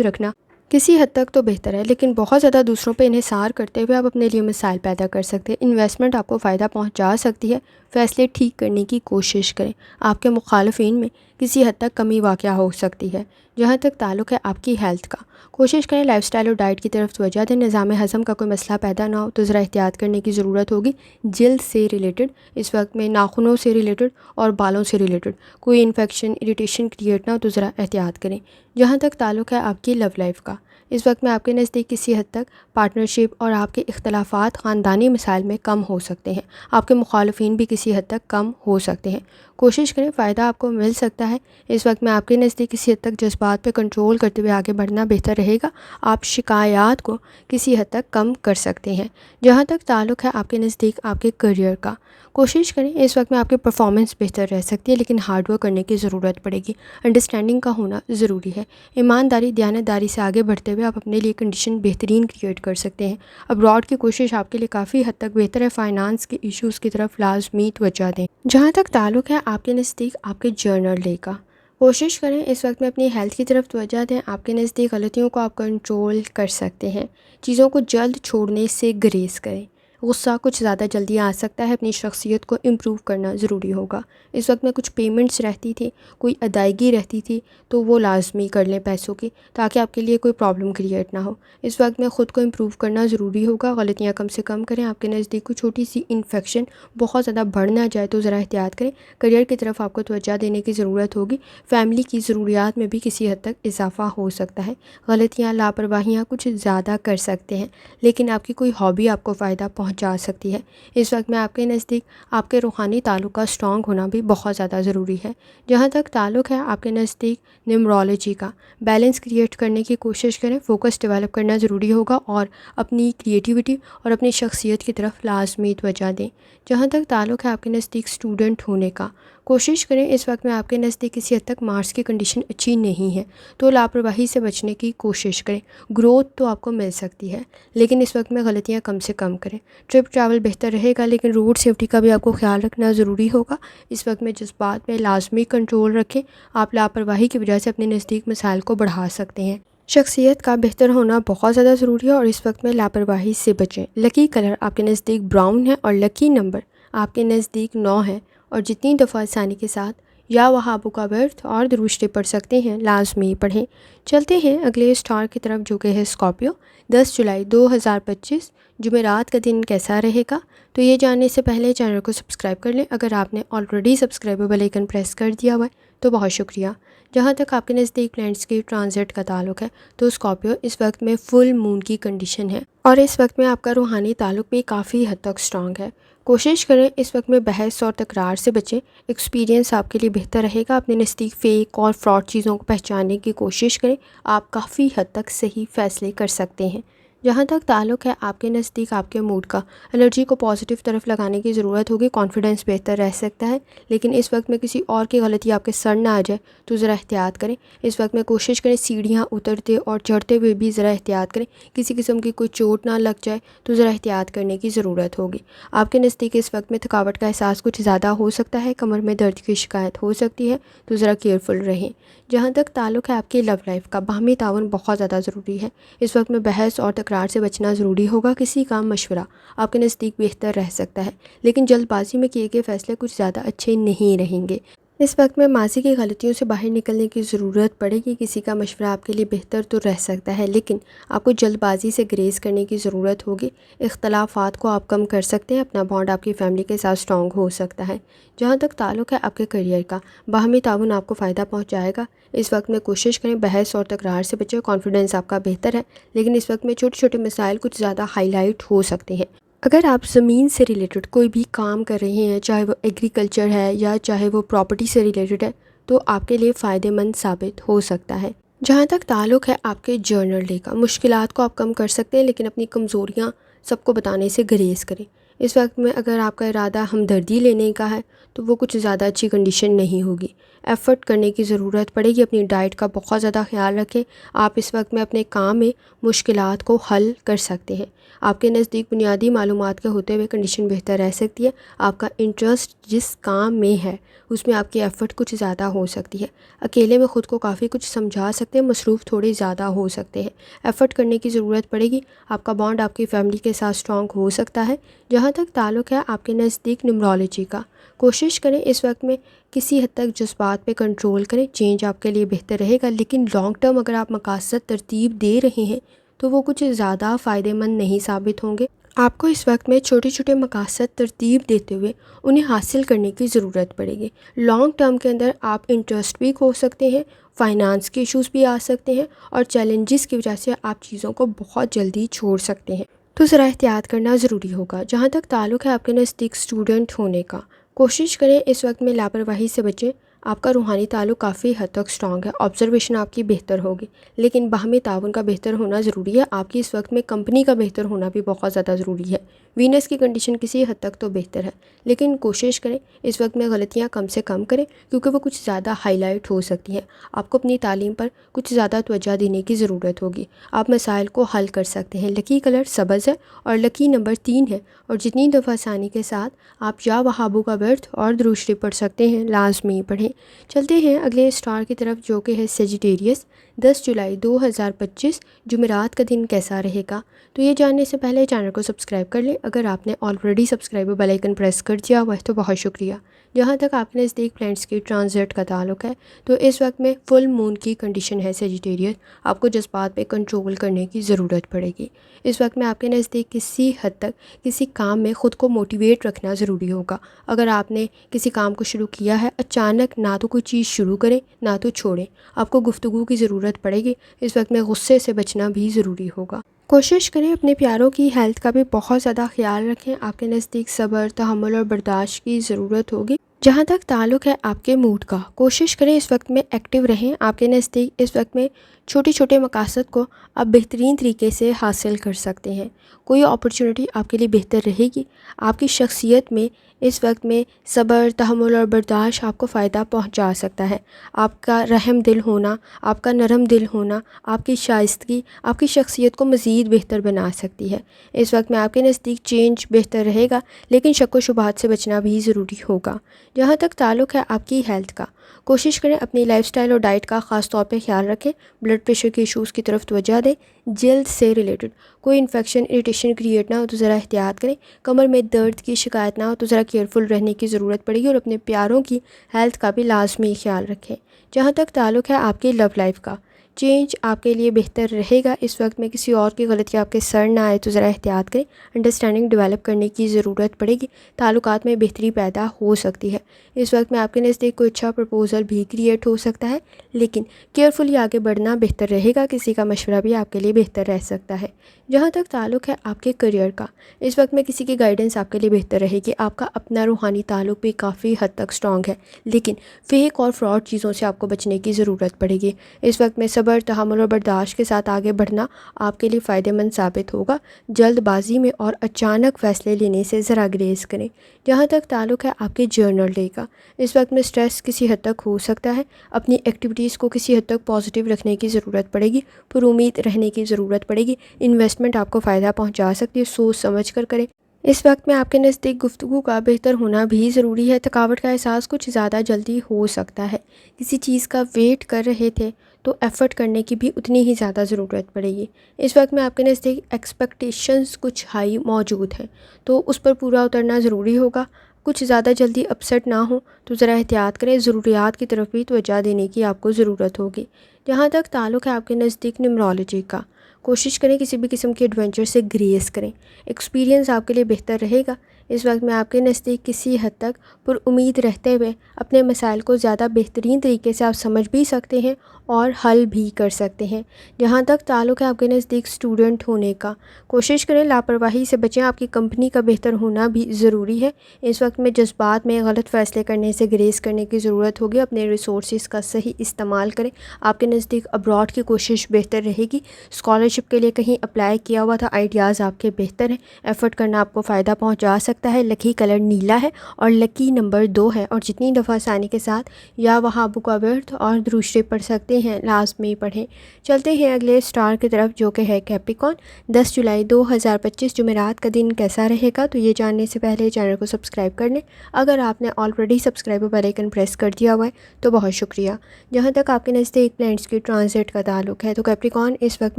رکھنا کسی حد تک تو بہتر ہے، لیکن بہت زیادہ دوسروں پہ انحصار کرتے ہوئے آپ اپنے لیے مسائل پیدا کر سکتے ہیں۔ انویسٹمنٹ آپ کو فائدہ پہنچا سکتی ہے، فیصلے ٹھیک کرنے کی کوشش کریں۔ آپ کے مخالفین میں کسی حد تک کمی واقع ہو سکتی ہے۔ جہاں تک تعلق ہے آپ کی ہیلتھ کا، کوشش کریں لائف سٹائل اور ڈائٹ کی طرف توجہ دیں۔ نظام ہضم کا کوئی مسئلہ پیدا نہ ہو تو ذرا احتیاط کرنے کی ضرورت ہوگی۔ جلد سے ریلیٹڈ اس وقت میں ناخنوں سے ریلیٹڈ اور بالوں سے ریلیٹڈ کوئی انفیکشن اریٹیشن کریٹ نہ ہو تو ذرا احتیاط کریں۔ جہاں تک تعلق ہے آپ کی لو لائف کا، اس وقت میں آپ کے نزدیک کسی حد تک پارٹنرشپ اور آپ کے اختلافات خاندانی مسائل میں کم ہو سکتے ہیں۔ آپ کے مخالفین بھی کسی حد تک کم ہو سکتے ہیں۔ کوشش کریں فائدہ آپ کو مل سکتا ہے۔ اس وقت میں آپ کے نزدیک کسی حد تک جذبات پہ کنٹرول کرتے ہوئے آگے بڑھنا بہتر رہے گا۔ آپ شکایات کو کسی حد تک کم کر سکتے ہیں۔ جہاں تک تعلق ہے آپ کے نزدیک آپ کے کریئر کا، کوشش کریں اس وقت میں آپ کی پرفارمنس بہتر رہ سکتی ہے لیکن ہارڈ ورک کرنے کی ضرورت پڑے گی۔ انڈرسٹینڈنگ کا ہونا ضروری ہے۔ ایمانداری دیانتداری سے آگے بڑھتے ہوئے آپ اپنے لیے کنڈیشن بہترین کریٹ کر سکتے ہیں۔ ابراڈ کی کوشش آپ کے لیے کافی حد تک بہتر ہے۔ فائنانس کے ایشوز کی طرف لازمی توجہ دیں۔ جہاں تک تعلق ہے آپ کے نزدیک آپ کے جرنل ڈے کا، کوشش کریں اس وقت میں اپنی ہیلتھ کی طرف توجہ دیں۔ آپ کے نزدیک غلطیوں کو آپ کنٹرول کر سکتے ہیں۔ چیزوں کو جلد چھوڑنے سے گریز کریں۔ غصہ کچھ زیادہ جلدی آ سکتا ہے، اپنی شخصیت کو امپروو کرنا ضروری ہوگا۔ اس وقت میں کچھ پیمنٹس رہتی تھی، کوئی ادائیگی رہتی تھی تو وہ لازمی کر لیں پیسوں کی، تاکہ آپ کے لیے کوئی پرابلم کریٹ نہ ہو۔ اس وقت میں خود کو امپروو کرنا ضروری ہوگا، غلطیاں کم سے کم کریں۔ آپ کے نزدیک کوئی چھوٹی سی انفیکشن بہت زیادہ بڑھ نہ جائے تو ذرا احتیاط کریں۔ کریئر کی طرف آپ کو توجہ دینے کی ضرورت ہوگی۔ فیملی کی ضروریات میں بھی کسی حد تک اضافہ ہو سکتا ہے۔ غلطیاں لاپرواہیاں کچھ زیادہ کر سکتے ہیں لیکن آپ کی کوئی ہابی آپ کو فائدہ پہنچا سکتی ہے۔ اس وقت میں آپ کے نزدیک آپ کے روحانی تعلق کا اسٹرانگ ہونا بھی بہت زیادہ ضروری ہے۔ جہاں تک تعلق ہے آپ کے نزدیک نیمرولوجی کا، بیلنس کریٹ کرنے کی کوشش کریں۔ فوکس ڈیولپ کرنا ضروری ہوگا اور اپنی کریٹیوٹی اور اپنی شخصیت کی طرف لازمی توجہ دیں۔ جہاں تک تعلق ہے آپ کے نزدیک اسٹوڈنٹ ہونے کا، کوشش کریں اس وقت میں آپ کے نزدیک کسی حد تک مارکس کی کنڈیشن اچھی نہیں ہے تو لاپرواہی سے بچنے کی کوشش کریں۔ گروتھ تو آپ کو مل سکتی ہے لیکن اس وقت میں غلطیاں کم سے کم کریں۔ ٹرپ ٹریول بہتر رہے گا لیکن روڈ سیفٹی کا بھی آپ کو خیال رکھنا ضروری ہوگا۔ اس وقت میں جذبات پہ لازمی کنٹرول رکھیں۔ آپ لاپرواہی کی وجہ سے اپنے نزدیک مسائل کو بڑھا سکتے ہیں۔ شخصیت کا بہتر ہونا بہت زیادہ ضروری ہے اور اس وقت میں لاپرواہی سے بچیں۔ لکی کلر آپ کے نزدیک براؤن ہے اور لکی نمبر آپ کے نزدیک 9 ہے، اور جتنی دفعہ آسانی کے ساتھ یا وہابو کا ورد اور درود شریف پڑھ سکتے ہیں لازمی پڑھیں۔ چلتے ہیں اگلے اسٹار کی طرف جو کہ ہے اسکارپیو۔ 10 جولائی 2025 جمعرات کا دن کیسا رہے گا؟ تو یہ جاننے سے پہلے چینل کو سبسکرائب کر لیں۔ اگر آپ نے already subscribe bell icon press کر دیا ہوا ہے تو بہت شکریہ۔ جہاں تک آپ کے نزدیک پلانٹس کی ٹرانزٹ کا تعلق ہے تو اسکارپیو اس وقت میں فل مون کی کنڈیشن ہے اور اس وقت میں آپ کا روحانی تعلق بھی کافی حد تک اسٹرانگ ہے۔ کوشش کریں اس وقت میں بحث اور تکرار سے بچیں۔ ایکسپیرینس آپ کے لیے بہتر رہے گا۔ اپنے نزدیک فیک اور فراڈ چیزوں کو پہچاننے کی کوشش کریں۔ آپ کافی حد تک صحیح فیصلے کر سکتے ہیں۔ جہاں تک تعلق ہے آپ کے نزدیک آپ کے موڈ کا، انرجی کو پازیٹیو طرف لگانے کی ضرورت ہوگی۔ کانفیڈنس بہتر رہ سکتا ہے لیکن اس وقت میں کسی اور کی غلطی آپ کے سر نہ آ جائے تو ذرا احتیاط کریں۔ اس وقت میں کوشش کریں سیڑھیاں اترتے اور چڑھتے ہوئے بھی ذرا احتیاط کریں، کسی قسم کی کوئی چوٹ نہ لگ جائے تو ذرا احتیاط کرنے کی ضرورت ہوگی۔ آپ کے نزدیک اس وقت میں تھکاوٹ کا احساس کچھ زیادہ ہو سکتا ہے، کمر میں درد کی شکایت ہو سکتی ہے تو ذرا کیئرفل رہیں۔ جہاں تک تعلق ہے آپ کی لو لائف کا، باہمی تعاون بہت زیادہ ضروری ہے۔ اس وقت میں بحث اور تکرار سے بچنا ضروری ہوگا۔ کسی کا مشورہ آپ کے نزدیک بہتر رہ سکتا ہے، لیکن جلد بازی میں کیے گئے فیصلے کچھ زیادہ اچھے نہیں رہیں گے۔ اس وقت میں ماضی کی غلطیوں سے باہر نکلنے کی ضرورت پڑے گی۔ کسی کا مشورہ آپ کے لیے بہتر تو رہ سکتا ہے، لیکن آپ کو جلد بازی سے گریز کرنے کی ضرورت ہوگی۔ اختلافات کو آپ کم کر سکتے ہیں، اپنا بانڈ آپ کی فیملی کے ساتھ سٹرونگ ہو سکتا ہے۔ جہاں تک تعلق ہے آپ کے کیریئر کا، باہمی تعاون آپ کو فائدہ پہنچائے گا۔ اس وقت میں کوشش کریں بحث اور تکرار سے بچیں۔ کانفیڈنس آپ کا بہتر ہے، لیکن اس وقت میں چھوٹے چھوٹے مسائل کچھ زیادہ ہائی لائٹ ہو سکتے ہیں۔ اگر آپ زمین سے ریلیٹڈ کوئی بھی کام کر رہے ہیں، چاہے وہ ایگریکلچر ہے یا چاہے وہ پراپرٹی سے ریلیٹڈ ہے، تو آپ کے لیے فائدہ مند ثابت ہو سکتا ہے۔ جہاں تک تعلق ہے آپ کے جرنل ڈے کا، مشکلات کو آپ کم کر سکتے ہیں، لیکن اپنی کمزوریاں سب کو بتانے سے گریز کریں۔ اس وقت میں اگر آپ کا ارادہ ہمدردی لینے کا ہے تو وہ کچھ زیادہ اچھی کنڈیشن نہیں ہوگی۔ ایفرٹ کرنے کی ضرورت پڑے گی۔ اپنی ڈائٹ کا بہت زیادہ خیال رکھیں۔ آپ اس وقت میں اپنے کام میں مشکلات کو حل کر سکتے ہیں۔ آپ کے نزدیک بنیادی معلومات کے ہوتے ہوئے کنڈیشن بہتر رہ سکتی ہے۔ آپ کا انٹرسٹ جس کام میں ہے اس میں آپ کی ایفرٹ کچھ زیادہ ہو سکتی ہے۔ اکیلے میں خود کو کافی کچھ سمجھا سکتے ہیں، مصروف تھوڑے زیادہ ہو سکتے ہیں۔ ایفرٹ کرنے کی ضرورت پڑے گی۔ آپ کا بانڈ آپ کی فیملی کے ساتھ سٹرونگ ہو سکتا ہے۔ جہاں تک تعلق ہے آپ کے نزدیک نیومرولوجی کا، کوشش کریں اس وقت میں کسی حد تک جذبات پہ کنٹرول کریں۔ چینج آپ کے لیے بہتر رہے گا، لیکن لانگ ٹرم اگر آپ مقاصد ترتیب دے رہے ہیں تو وہ کچھ زیادہ فائدہ مند نہیں ثابت ہوں گے۔ آپ کو اس وقت میں چھوٹے چھوٹے مقاصد ترتیب دیتے ہوئے انہیں حاصل کرنے کی ضرورت پڑے گی۔ لانگ ٹرم کے اندر آپ انٹرسٹ بھی کھو سکتے ہیں، فائنانس کے ایشوز بھی آ سکتے ہیں، اور چیلنجز کی وجہ سے آپ چیزوں کو بہت جلدی چھوڑ سکتے ہیں، تو ذرا احتیاط کرنا ضروری ہوگا۔ جہاں تک تعلق ہے آپ کے نزدیک اسٹوڈنٹ ہونے کا، کوشش کریں اس وقت میں لاپرواہی سے بچیں۔ آپ کا روحانی تعلق کافی حد تک سٹرونگ ہے، آبزرویشن آپ کی بہتر ہوگی، لیکن باہمی تعاون کا بہتر ہونا ضروری ہے۔ آپ کی اس وقت میں کمپنی کا بہتر ہونا بھی بہت زیادہ ضروری ہے۔ وینس کی کنڈیشن کسی حد تک تو بہتر ہے، لیکن کوشش کریں اس وقت میں غلطیاں کم سے کم کریں، کیونکہ وہ کچھ زیادہ ہائی لائٹ ہو سکتی ہیں۔ آپ کو اپنی تعلیم پر کچھ زیادہ توجہ دینے کی ضرورت ہوگی۔ آپ مسائل کو حل کر سکتے ہیں۔ لکی کلر سبز ہے اور لکی نمبر 3 ہے، اور جتنی دفعہ آسانی کے ساتھ آپ یا وہابو کا ورد اور درود شریف پڑھ سکتے ہیں لازمی پڑھیں۔ چلتے ہیں اگلے اسٹار کی طرف، جو کہ ہے سیجیٹیریس۔ 10 جولائی 2025 جمعرات کا دن کیسا رہے گا؟ تو یہ جاننے سے پہلے چینل کو سبسکرائب کر لیں۔ اگر آپ نے already subscribe bell icon press کر دیا ہوا ہے تو بہت شکریہ۔ جہاں تک آپ کے نزدیک پلانٹس کی ٹرانزٹ کا تعلق ہے، تو اس وقت میں فل مون کی کنڈیشن ہے سیجیٹیریس۔ آپ کو جذبات پہ کنٹرول کرنے کی ضرورت پڑے گی۔ اس وقت میں آپ کے نزدیک کسی حد تک کسی کام میں خود کو موٹیویٹ رکھنا ضروری ہوگا۔ اگر آپ نے کسی کام کو شروع کیا ہے، اچانک نہ تو کوئی چیز شروع کریں نہ تو چھوڑیں۔ آپ کو گفتگو کی ضرورت پڑے گی۔ اس وقت میں غصے سے بچنا بھی ضروری ہوگا۔ کوشش کریں اپنے پیاروں کی ہیلتھ کا بھی بہت زیادہ خیال رکھیں۔ آپ کے نزدیک صبر، تحمل اور برداشت کی ضرورت ہوگی۔ جہاں تک تعلق ہے آپ کے موڈ کا، کوشش کریں اس وقت میں ایکٹیو رہیں۔ آپ کے نزدیک اس وقت میں چھوٹے چھوٹے مقاصد کو آپ بہترین طریقے سے حاصل کر سکتے ہیں۔ کوئی اپرچونٹی آپ کے لیے بہتر رہے گی۔ آپ کی شخصیت میں اس وقت میں صبر، تحمل اور برداشت آپ کو فائدہ پہنچا سکتا ہے۔ آپ کا رحم دل ہونا، آپ کا نرم دل ہونا، آپ کی شائستگی آپ کی شخصیت کو مزید بہتر بنا سکتی ہے۔ اس وقت میں آپ کے نزدیک چینج بہتر رہے گا، لیکن شک و شبہات سے بچنا بھی ضروری ہوگا۔ جہاں تک تعلق ہے آپ کی ہیلتھ کا، کوشش کریں اپنی لائف سٹائل اور ڈائٹ کا خاص طور پہ خیال رکھیں۔ بلڈ پریشر کے ایشوز کی طرف توجہ دیں۔ جلد سے ریلیٹڈ کوئی انفیکشن، اریٹیشن کریٹ نہ ہو تو ذرا احتیاط کریں۔ کمر میں درد کی شکایت نہ ہو تو ذرا کیئرفل رہنے کی ضرورت پڑے گی، اور اپنے پیاروں کی ہیلتھ کا بھی لازمی خیال رکھیں۔ جہاں تک تعلق ہے آپ کی لو لائف کا، چینج آپ کے لیے بہتر رہے گا۔ اس وقت میں کسی اور کی غلطی آپ کے سر نہ آئے تو ذرا احتیاط کریں۔ انڈرسٹینڈنگ ڈیولپ کرنے کی ضرورت پڑے گی۔ تعلقات میں بہتری پیدا ہو سکتی ہے۔ اس وقت میں آپ کے نزدیک کوئی اچھا پرپوزل بھی کریٹ ہو سکتا ہے، لیکن کیئرفلی آگے بڑھنا بہتر رہے گا۔ کسی کا مشورہ بھی آپ کے لیے بہتر رہ سکتا ہے۔ جہاں تک تعلق ہے آپ کے کریئر کا، اس وقت میں کسی کی گائیڈنس آپ کے لیے بہتر رہے گی۔ آپ کا اپنا روحانی تعلق بھی کافی حد تک سٹرونگ ہے، لیکن فیک اور فراڈ چیزوں سے آپ کو بچنے کی ضرورت پڑے گی۔ اس وقت میں صبر، تحمل اور برداشت کے ساتھ آگے بڑھنا آپ کے لیے فائدہ مند ثابت ہوگا۔ جلد بازی میں اور اچانک فیصلے لینے سے ذرا گریز کریں۔ جہاں تک تعلق ہے آپ کے جرنل ڈے کا، اس وقت میں سٹریس کسی حد تک ہو سکتا ہے۔ اپنی ایکٹیویٹیز کو کسی حد تک پازیٹیو رکھنے کی ضرورت پڑے گی، پر امید رہنے کی ضرورت پڑے گی۔ انویسٹمنٹ آپ کو فائدہ پہنچا سکتی ہے، سوچ سمجھ کر کریں۔ اس وقت میں آپ کے نزدیک گفتگو کا بہتر ہونا بھی ضروری ہے۔ تھکاوٹ کا احساس کچھ زیادہ جلدی ہو سکتا ہے۔ کسی چیز کا ویٹ کر رہے تھے تو ایفرٹ کرنے کی بھی اتنی ہی زیادہ ضرورت پڑے گی۔ اس وقت میں آپ کے نزدیک ایکسپیکٹیشنز کچھ ہائی موجود ہیں، تو اس پر پورا اترنا ضروری ہوگا۔ کچھ زیادہ جلدی اپسیٹ نہ ہوں تو ذرا احتیاط کریں، ضروریات کی طرف بھی توجہ دینے کی آپ کو ضرورت ہوگی۔ جہاں تک تعلق ہے آپ کے نزدیک نیومرولوجی کا، کوشش کریں کسی بھی قسم کے ایڈونچر سے گریز کریں، ایکسپیرینس آپ کے لیے بہتر رہے گا۔ اس وقت میں آپ کے نزدیک کسی حد تک پر امید رہتے ہوئے اپنے مسائل کو زیادہ بہترین طریقے سے آپ سمجھ بھی سکتے ہیں اور حل بھی کر سکتے ہیں۔ جہاں تک تعلق ہے آپ کے نزدیک اسٹوڈنٹ ہونے کا، کوشش کریں لاپرواہی سے بچیں، آپ کی کمپنی کا بہتر ہونا بھی ضروری ہے۔ اس وقت میں جذبات میں غلط فیصلے کرنے سے گریز کرنے کی ضرورت ہوگی، اپنے ریسورسز کا صحیح استعمال کریں۔ آپ کے نزدیک ابراڈ کی کوشش بہتر رہے گی، اسکالرشپ کے لیے کہیں اپلائی کیا ہوا تھا، آئیڈیاز آپ کے بہتر ہیں، ایفرٹ کرنا آپ کو فائدہ پہنچا سکتا ہے۔ لکی کلر نیلا ہے اور لکی نمبر 2 ہے، اور جتنی دفعہ آسانی کے ساتھ یا وہاں بک ورتھ اور درود شریف پڑھ سکتے ہیں لازمی پڑھیں۔ چلتے ہیں اگلے اسٹار کی طرف جو کہ ہے کیپریکن۔ 10 جولائی 2025 جمعرات کا دن کیسا رہے گا، تو یہ جاننے سے پہلے چینل کو سبسکرائب کر لیں۔ اگر آپ نے already subscribe bell icon press کر دیا ہوا ہے تو بہت شکریہ۔ جہاں تک آپ کے نزدیک پلانٹس کی ٹرانزٹ کا تعلق ہے تو کیپریکن اس وقت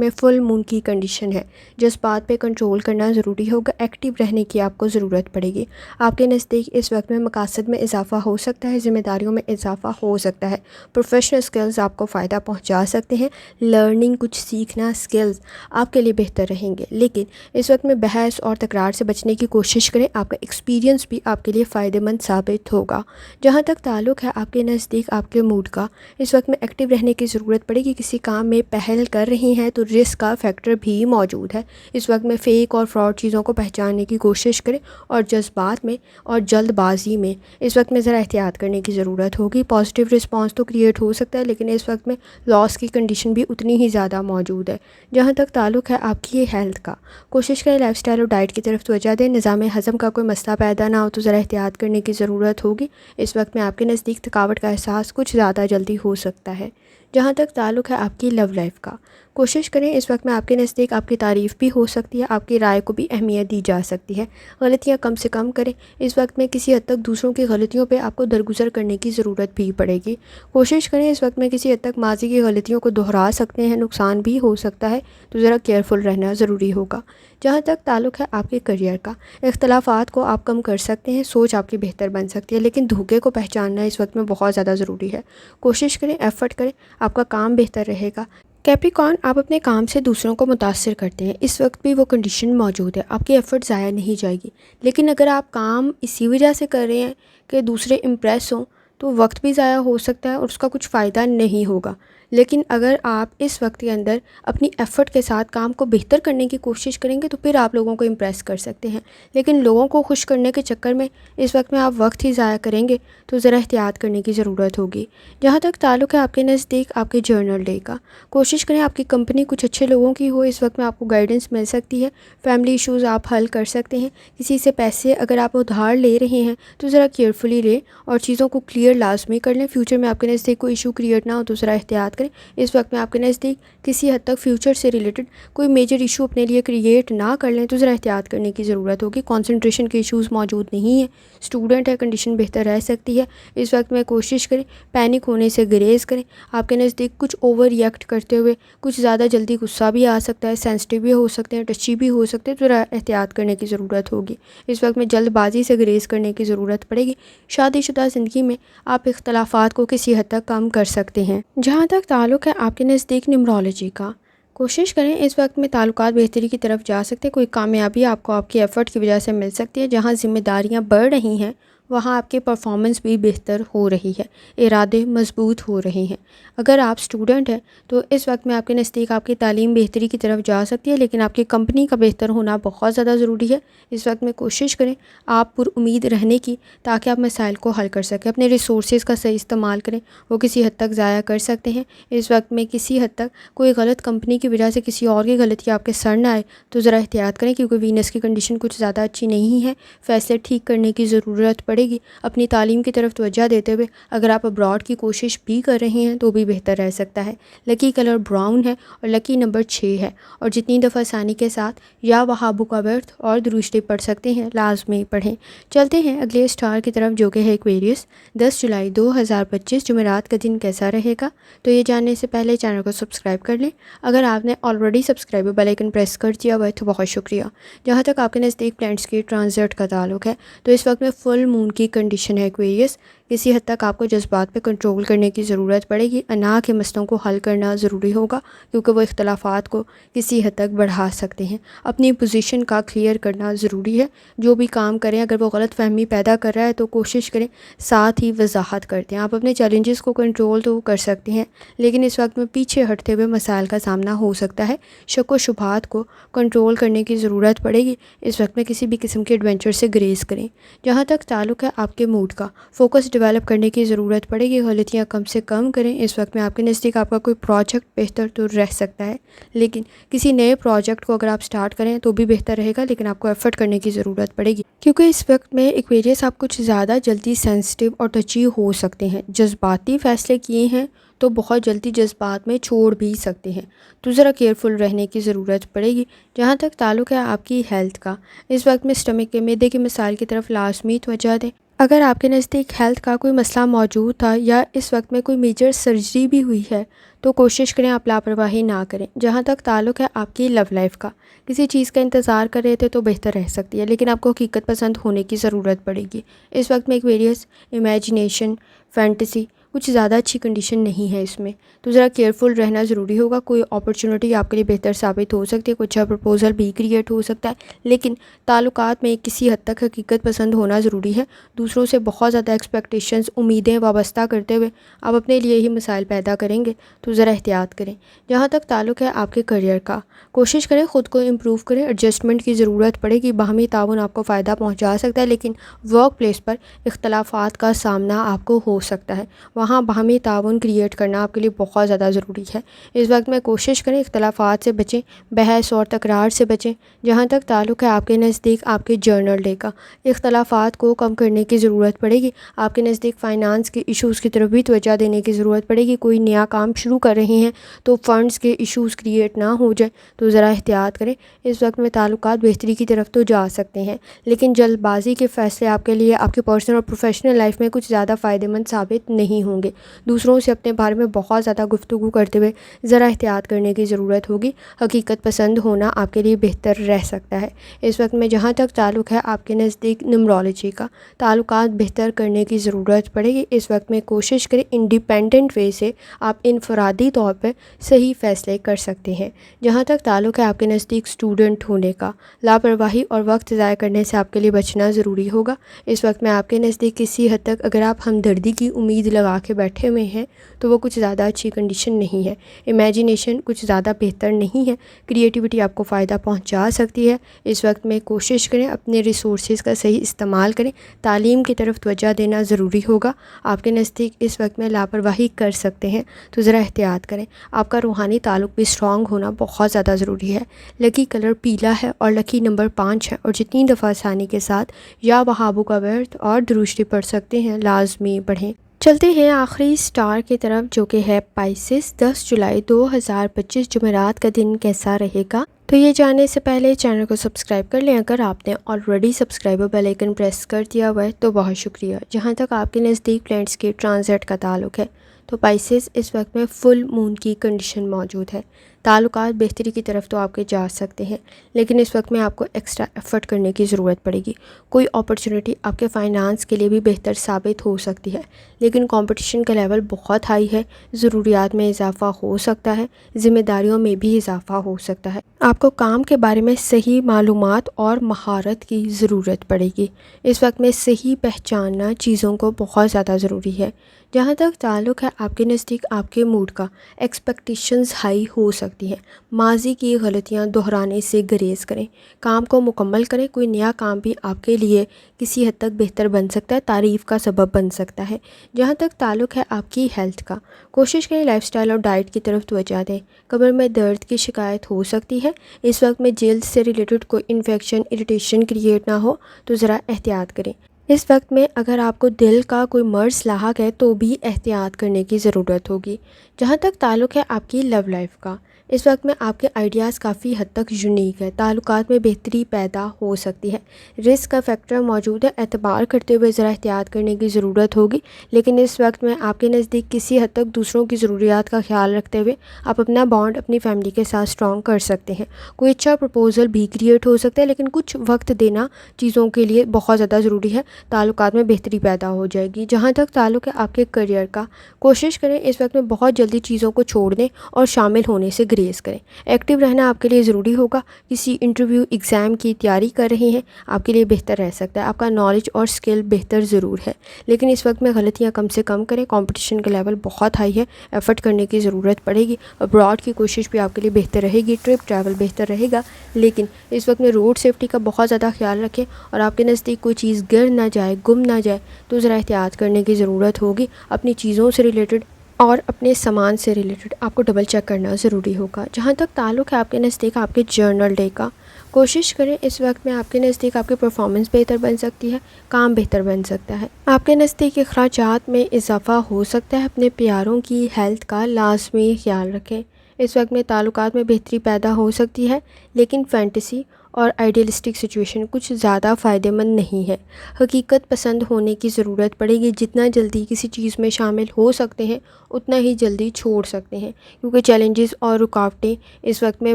میں فل مون کی کنڈیشن ہے، جس بات پہ کنٹرول کرنا ضروری ہوگا، ایکٹیو رہنے کی آپ کو ضرورت پڑے گی۔ آپ کے نزدیک اس وقت میں مقاصد میں اضافہ ہو سکتا ہے، ذمہ داریوں میں اضافہ ہو سکتا ہے، پروفیشنل سکلز آپ کو فائدہ پہنچا سکتے ہیں، لرننگ کچھ سیکھنا سکلز آپ کے لیے بہتر رہیں گے، لیکن اس وقت میں بحث اور تکرار سے بچنے کی کوشش کریں، آپ کا ایکسپیرینس بھی آپ کے لیے فائدہ مند ثابت ہوگا۔ جہاں تک تعلق ہے آپ کے نزدیک آپ کے موڈ کا، اس وقت میں ایکٹیو رہنے کی ضرورت پڑے گی، کسی کام میں پہل کر رہی ہیں تو رسک کا فیکٹر بھی موجود ہے۔ اس وقت میں فیک اور فراڈ چیزوں کو پہچاننے کی کوشش کریں، اور جذبات میں اور جلد بازی میں اس وقت میں ذرا احتیاط کرنے کی ضرورت ہوگی۔ پازیٹیو رسپانس تو کریٹ ہو سکتا ہے، لیکن اس وقت میں لاس کی کنڈیشن بھی اتنی ہی زیادہ موجود ہے۔ جہاں تک تعلق ہے آپ کی ہیلتھ کا، کوشش کریں لائف سٹائل اور ڈائٹ کی طرف توجہ دیں، نظام ہضم کا کوئی مسئلہ پیدا نہ ہو تو ذرا احتیاط کرنے کی ضرورت ہوگی۔ اس وقت میں آپ کے نزدیک تھکاوٹ کا احساس کچھ زیادہ جلدی ہو سکتا ہے۔ جہاں تک تعلق ہے آپ کی لو لائف کا، کوشش کریں اس وقت میں آپ کے نزدیک آپ کی تعریف بھی ہو سکتی ہے، آپ کی رائے کو بھی اہمیت دی جا سکتی ہے، غلطیاں کم سے کم کریں۔ اس وقت میں کسی حد تک دوسروں کی غلطیوں پہ آپ کو درگزر کرنے کی ضرورت بھی پڑے گی۔ کوشش کریں اس وقت میں کسی حد تک ماضی کی غلطیوں کو دہرا سکتے ہیں، نقصان بھی ہو سکتا ہے، تو ذرا کیئرفل رہنا ضروری ہوگا۔ جہاں تک تعلق ہے آپ کے کریئر کا، اختلافات کو آپ کم کر سکتے ہیں، سوچ آپ کی بہتر بن سکتی ہے، لیکن دھوکے کو پہچاننا اس وقت میں بہت زیادہ ضروری ہے۔ کوشش کریں، ایفرٹ کریں، آپ کا کام بہتر رہے گا۔ کیپریکن، آپ اپنے کام سے دوسروں کو متاثر کرتے ہیں، اس وقت بھی وہ کنڈیشن موجود ہے، آپ کی ایفرٹ ضائع نہیں جائے گی، لیکن اگر آپ کام اسی وجہ سے کر رہے ہیں کہ دوسرے امپریس ہوں تو وقت بھی ضائع ہو سکتا ہے اور اس کا کچھ فائدہ نہیں ہوگا۔ لیکن اگر آپ اس وقت کے اندر اپنی ایفرٹ کے ساتھ کام کو بہتر کرنے کی کوشش کریں گے تو پھر آپ لوگوں کو امپریس کر سکتے ہیں، لیکن لوگوں کو خوش کرنے کے چکر میں اس وقت میں آپ وقت ہی ضائع کریں گے تو ذرا احتیاط کرنے کی ضرورت ہوگی۔ جہاں تک تعلق ہے آپ کے نزدیک آپ کے جرنل ڈے کا، کوشش کریں آپ کی کمپنی کچھ اچھے لوگوں کی ہو، اس وقت میں آپ کو گائیڈنس مل سکتی ہے، فیملی ایشوز آپ حل کر سکتے ہیں، کسی سے پیسے اگر آپ ادھار لے رہے ہیں تو ذرا کیئرفلی لیں اور چیزوں کو کلیئر لازمی کر لیں، فیوچر میں آپ کے نزدیک کوئی ایشو کریٹ نہ ہو تو ذرا احتیاط کریں۔ اس وقت میں آپ کے نزدیک کسی حد تک فیوچر سے ریلیٹڈ کوئی میجر ایشو اپنے لیے کریٹ نہ کر لیں تو ذرا احتیاط کرنے کی ضرورت ہوگی۔ کنسنٹریشن کے ایشوز موجود نہیں ہیں، اسٹوڈنٹ ہے، کنڈیشن بہتر رہ سکتی ہے۔ اس وقت میں کوشش کریں پینک ہونے سے گریز کریں، آپ کے نزدیک کچھ اوور ریئیکٹ کرتے ہوئے کچھ زیادہ جلدی غصہ بھی آ سکتا ہے، سینسٹیو بھی ہو سکتے ہیں، ٹچی بھی ہو سکتے ہیں، تو ذرا احتیاط کرنے کی ضرورت ہوگی۔ اس وقت میں جلد بازی سے گریز کرنے کی ضرورت پڑے گی۔ شادی شدہ زندگی میں آپ اختلافات کو کسی حد تک کم کر سکتے ہیں۔ جہاں تک تعلق ہے آپ کے نزدیک نیومرولوجی کا، کوشش کریں اس وقت میں تعلقات بہتری کی طرف جا سکتے ہیں، کوئی کامیابی آپ کو آپ کی ایفرٹ کی وجہ سے مل سکتی ہے، جہاں ذمہ داریاں بڑھ رہی ہیں وہاں آپ کے پرفارمنس بھی بہتر ہو رہی ہے، ارادے مضبوط ہو رہے ہیں۔ اگر آپ اسٹوڈنٹ ہیں تو اس وقت میں آپ کے نزدیک آپ کی تعلیم بہتری کی طرف جا سکتی ہے، لیکن آپ کی کمپنی کا بہتر ہونا بہت زیادہ ضروری ہے۔ اس وقت میں کوشش کریں آپ پر امید رہنے کی، تاکہ آپ مسائل کو حل کر سکیں، اپنے ریسورسز کا صحیح استعمال کریں، وہ کسی حد تک ضائع کر سکتے ہیں۔ اس وقت میں کسی حد تک کوئی غلط کمپنی کی وجہ سے کسی اور کی غلطی آپ کے سر نہ آئے تو ذرا احتیاط کریں، کیونکہ وینس کی کنڈیشن کچھ زیادہ اچھی نہیں ہے، فیصلے ٹھیک کرنے کی ضرورت پڑے پڑے گی۔ اپنی تعلیم کی طرف توجہ دیتے ہوئے اگر آپ ابراڈ کی کوشش بھی کر رہے ہیں تو بھی بہتر رہ سکتا ہے۔ لکی کلر براؤن ہے اور لکی نمبر 6 ہے، اور جتنی دفعہ آسانی کے ساتھ یا وہابو کا ورت اور درود پڑھ سکتے ہیں لازمی پڑھیں۔ چلتے ہیں اگلے اسٹار کی طرف جو کہ ہے ایکویریس۔ 10 جولائی 2025 جمعرات کا دن کیسا رہے گا؟ تو یہ جاننے سے پہلے چینل کو سبسکرائب کر لیں۔ اگر آپ نے already subscribe bell icon press کر دیا ہوا ہے تو بہت شکریہ۔ جہاں تک آپ کے نزدیک پلانٹس کی ٹرانزٹ کا تعلق ہے تو اس وقت میں فل مون کی کنڈیشن ہے ایکویریس۔ کسی حد تک آپ کو جذبات پہ کنٹرول کرنے کی ضرورت پڑے گی۔ انا کے مسئلوں کو حل کرنا ضروری ہوگا کیونکہ وہ اختلافات کو کسی حد تک بڑھا سکتے ہیں۔ اپنی پوزیشن کا کلیئر کرنا ضروری ہے۔ جو بھی کام کریں اگر وہ غلط فہمی پیدا کر رہا ہے تو کوشش کریں ساتھ ہی وضاحت کرتے ہیں۔ آپ اپنے چیلنجز کو کنٹرول تو کر سکتے ہیں لیکن اس وقت میں پیچھے ہٹتے ہوئے مسائل کا سامنا ہو سکتا ہے۔ شک و شبہات کو کنٹرول کرنے کی ضرورت پڑے گی۔ اس وقت میں کسی بھی قسم کے ایڈونچر سے گریز کریں۔ جہاں تک تعلق ہے آپ کے موڈ کا، فوکس ڈیولپ کرنے کی ضرورت پڑے گی۔ غلطیاں کم سے کم کریں۔ اس وقت میں آپ کے نزدیک آپ کا کوئی پروجیکٹ بہتر تو رہ سکتا ہے، لیکن کسی نئے پروجیکٹ کو اگر آپ سٹارٹ کریں تو بھی بہتر رہے گا، لیکن آپ کو ایفرٹ کرنے کی ضرورت پڑے گی کیونکہ اس وقت میں ایکویریس آپ کچھ زیادہ جلدی سینسٹیو اور ٹچی ہو سکتے ہیں۔ جذباتی فیصلے کیے ہیں تو بہت جلدی جذبات میں چھوڑ بھی سکتے ہیں، تو ذرا کیئرفل رہنے کی ضرورت پڑے گی۔ جہاں تک تعلق ہے آپ کی ہیلتھ کا، اس وقت میں اسٹمک کے معدے کے مسائل کی طرف لازمی توجہ دیں۔ اگر آپ کے نزدیک ہیلتھ کا کوئی مسئلہ موجود تھا یا اس وقت میں کوئی میجر سرجری بھی ہوئی ہے تو کوشش کریں آپ لاپرواہی نہ کریں۔ جہاں تک تعلق ہے آپ کی لو لائف کا، کسی چیز کا انتظار کر رہے تھے تو بہتر رہ سکتی ہے لیکن آپ کو حقیقت پسند ہونے کی ضرورت پڑے گی۔ اس وقت میں ایکویریس امیجنیشن، فینٹیسی کچھ زیادہ اچھی کنڈیشن نہیں ہے اس میں، تو ذرا کیئرفل رہنا ضروری ہوگا۔ کوئی اپرچونٹی آپ کے لیے بہتر ثابت ہو سکتی ہے، کچھ اچھا پرپوزل بھی کریٹ ہو سکتا ہے، لیکن تعلقات میں کسی حد تک حقیقت پسند ہونا ضروری ہے۔ دوسروں سے بہت زیادہ ایکسپیکٹیشنز، امیدیں وابستہ کرتے ہوئے آپ اپنے لیے ہی مسائل پیدا کریں گے، تو ذرا احتیاط کریں۔ جہاں تک تعلق ہے آپ کے کریئر کا، کوشش کریں خود کو امپروو کریں۔ ایڈجسٹمنٹ کی ضرورت پڑے گی۔ باہمی تعاون آپ کو فائدہ پہنچا سکتا ہے لیکن ورک پلیس پر اختلافات کا سامنا آپ کو ہو سکتا ہے، وہاں باہمی تعاون کریٹ کرنا آپ کے لیے بہت زیادہ ضروری ہے۔ اس وقت میں کوشش کریں اختلافات سے بچیں، بحث اور تکرار سے بچیں۔ جہاں تک تعلق ہے آپ کے نزدیک آپ کے جرنل ڈے کا، اختلافات کو کم کرنے کی ضرورت پڑے گی۔ آپ کے نزدیک فائنانس کے ایشوز کی طرف بھی توجہ دینے کی ضرورت پڑے گی۔ کوئی نیا کام شروع کر رہے ہیں تو فنڈز کے ایشوز کریٹ نہ ہو جائیں، تو ذرا احتیاط کریں۔ اس وقت میں تعلقات بہتری کی طرف تو جا سکتے ہیں لیکن جلد بازی کے فیصلے آپ کے لیے آپ کے پرسنل اور پروفیشنل لائف میں کچھ زیادہ فائدہ مند ثابت نہیں ہوں گے۔ دوسروں سے اپنے بارے میں بہت زیادہ گفتگو کرتے ہوئے ذرا احتیاط کرنے کی ضرورت ہوگی۔ حقیقت پسند ہونا آپ کے لیے بہتر رہ سکتا ہے۔ اس وقت میں جہاں تک تعلق ہے آپ کے نزدیک نمرولوجی کا، تعلقات بہتر کرنے کی ضرورت پڑے گی۔ اس وقت میں کوشش کریں انڈیپینڈنٹ وے سے آپ انفرادی طور پر صحیح فیصلے کر سکتے ہیں۔ جہاں تک تعلق ہے آپ کے نزدیک اسٹوڈنٹ ہونے کا، لاپرواہی اور وقت ضائع کرنے سے آپ کے لیے بچنا ضروری ہوگا۔ اس وقت میں آپ کے نزدیک کسی حد تک اگر آپ ہمدردی کی امید لگا کے بیٹھے ہوئے ہیں تو وہ کچھ زیادہ اچھی کنڈیشن نہیں ہے۔ امیجنیشن کچھ زیادہ بہتر نہیں ہے۔ کریٹیوٹی آپ کو فائدہ پہنچا سکتی ہے۔ اس وقت میں کوشش کریں اپنے ریسورسز کا صحیح استعمال کریں۔ تعلیم کی طرف توجہ دینا ضروری ہوگا۔ آپ کے نزدیک اس وقت میں لاپرواہی کر سکتے ہیں تو ذرا احتیاط کریں۔ آپ کا روحانی تعلق بھی اسٹرانگ ہونا بہت زیادہ ضروری ہے۔ لکی کلر پیلا ہے اور لکی نمبر 5 ہے، اور جتنی دفعہ آسانی کے ساتھ یا وہابو کا ورت اور درود پڑھ سکتے ہیں لازمی پڑھیں۔ چلتے ہیں آخری سٹار کی طرف جو کہ ہے پائسس۔ 10 جولائی 2025 جمعرات کا دن کیسا رہے گا؟ تو یہ جاننے سے پہلے چینل کو سبسکرائب کر لیں۔ اگر آپ نے already subscribe bell icon press کر دیا ہوا ہے تو بہت شکریہ۔ جہاں تک آپ کے نزدیک پلانٹس کے ٹرانزٹ کا تعلق ہے تو پائسس اس وقت میں فل مون کی کنڈیشن موجود ہے۔ تعلقات بہتری کی طرف تو آپ کے جا سکتے ہیں لیکن اس وقت میں آپ کو ایکسٹرا ایفرٹ کرنے کی ضرورت پڑے گی۔ کوئی اپرچونٹی آپ کے فائنانس کے لیے بھی بہتر ثابت ہو سکتی ہے لیکن کمپٹیشن کا لیول بہت ہائی ہے۔ ضروریات میں اضافہ ہو سکتا ہے، ذمہ داریوں میں بھی اضافہ ہو سکتا ہے۔ آپ کو کام کے بارے میں صحیح معلومات اور مہارت کی ضرورت پڑے گی۔ اس وقت میں صحیح پہچاننا چیزوں کو بہت زیادہ ضروری ہے۔ جہاں تک تعلق ہے آپ کے نزدیک آپ کے موڈ کا، ایکسپیکٹیشنز ہائی ہو سکتی ہیں۔ ماضی کی غلطیاں دہرانے سے گریز کریں، کام کو مکمل کریں۔ کوئی نیا کام بھی آپ کے لیے کسی حد تک بہتر بن سکتا ہے، تعریف کا سبب بن سکتا ہے۔ جہاں تک تعلق ہے آپ کی ہیلتھ کا، کوشش کریں لائف سٹائل اور ڈائٹ کی طرف توجہ دیں۔ کمر میں درد کی شکایت ہو سکتی ہے۔ اس وقت میں جلد سے ریلیٹڈ کوئی انفیکشن، اریٹیشن کریٹ نہ ہو تو ذرا احتیاط کریں۔ اس وقت میں اگر آپ کو دل کا کوئی مرض لاحق ہے تو بھی احتیاط کرنے کی ضرورت ہوگی۔ جہاں تک تعلق ہے آپ کی لو لائف کا، اس وقت میں آپ کے آئیڈیاز کافی حد تک یونیک ہے، تعلقات میں بہتری پیدا ہو سکتی ہے، رسک کا فیکٹر موجود ہے، اعتبار کرتے ہوئے ذرا احتیاط کرنے کی ضرورت ہوگی۔ لیکن اس وقت میں آپ کے نزدیک کسی حد تک دوسروں کی ضروریات کا خیال رکھتے ہوئے آپ اپنا بانڈ اپنی فیملی کے ساتھ اسٹرانگ کر سکتے ہیں۔ کوئی اچھا پرپوزل بھی کریٹ ہو سکتا ہے، لیکن کچھ وقت دینا چیزوں کے لیے بہت زیادہ ضروری ہے، تعلقات میں بہتری پیدا ہو جائے گی۔ جہاں تک تعلق ہے آپ کے کریئر کا، کوشش کریں اس وقت میں بہت جلدی چیزوں کو چھوڑ دیں اور شامل ہونے سے گریز کریں۔ ایکٹیو رہنا آپ کے لیے ضروری ہوگا، کسی انٹرویو ایگزام کی تیاری کر رہے ہیں آپ کے لیے بہتر رہ سکتا ہے، آپ کا نالج اور سکل بہتر ضرور ہے، لیکن اس وقت میں غلطیاں کم سے کم کریں، کمپٹیشن کا لیول بہت ہائی ہے، ایفرٹ کرنے کی ضرورت پڑے گی، ابراڈ کی کوشش بھی آپ کے لیے بہتر رہے گی، ٹرپ ٹریول بہتر رہے گا، لیکن اس وقت میں روڈ سیفٹی کا بہت زیادہ خیال رکھیں اور آپ کے نزدیک کوئی چیز گر نہ جائے، گم نہ جائے تو ذرا احتیاط کرنے کی ضرورت ہوگی۔ اپنی چیزوں سے ریلیٹڈ اور اپنے سامان سے ریلیٹڈ آپ کو ڈبل چیک کرنا ضروری ہوگا۔ جہاں تک تعلق ہے آپ کے نزدیک آپ کے جرنل ڈے کا، کوشش کریں اس وقت میں آپ کے نزدیک آپ کی پرفارمنس بہتر بن سکتی ہے، کام بہتر بن سکتا ہے، آپ کے نزدیک اخراجات میں اضافہ ہو سکتا ہے۔ اپنے پیاروں کی ہیلتھ کا لازمی خیال رکھیں۔ اس وقت میں تعلقات میں بہتری پیدا ہو سکتی ہے، لیکن فینٹیسی اور آئیڈیلسٹک سچویشن کچھ زیادہ فائدہ مند نہیں ہے، حقیقت پسند ہونے کی ضرورت پڑے گی۔ جتنا جلدی کسی چیز میں شامل ہو سکتے ہیں اتنا ہی جلدی چھوڑ سکتے ہیں، کیونکہ چیلنجز اور رکاوٹیں اس وقت میں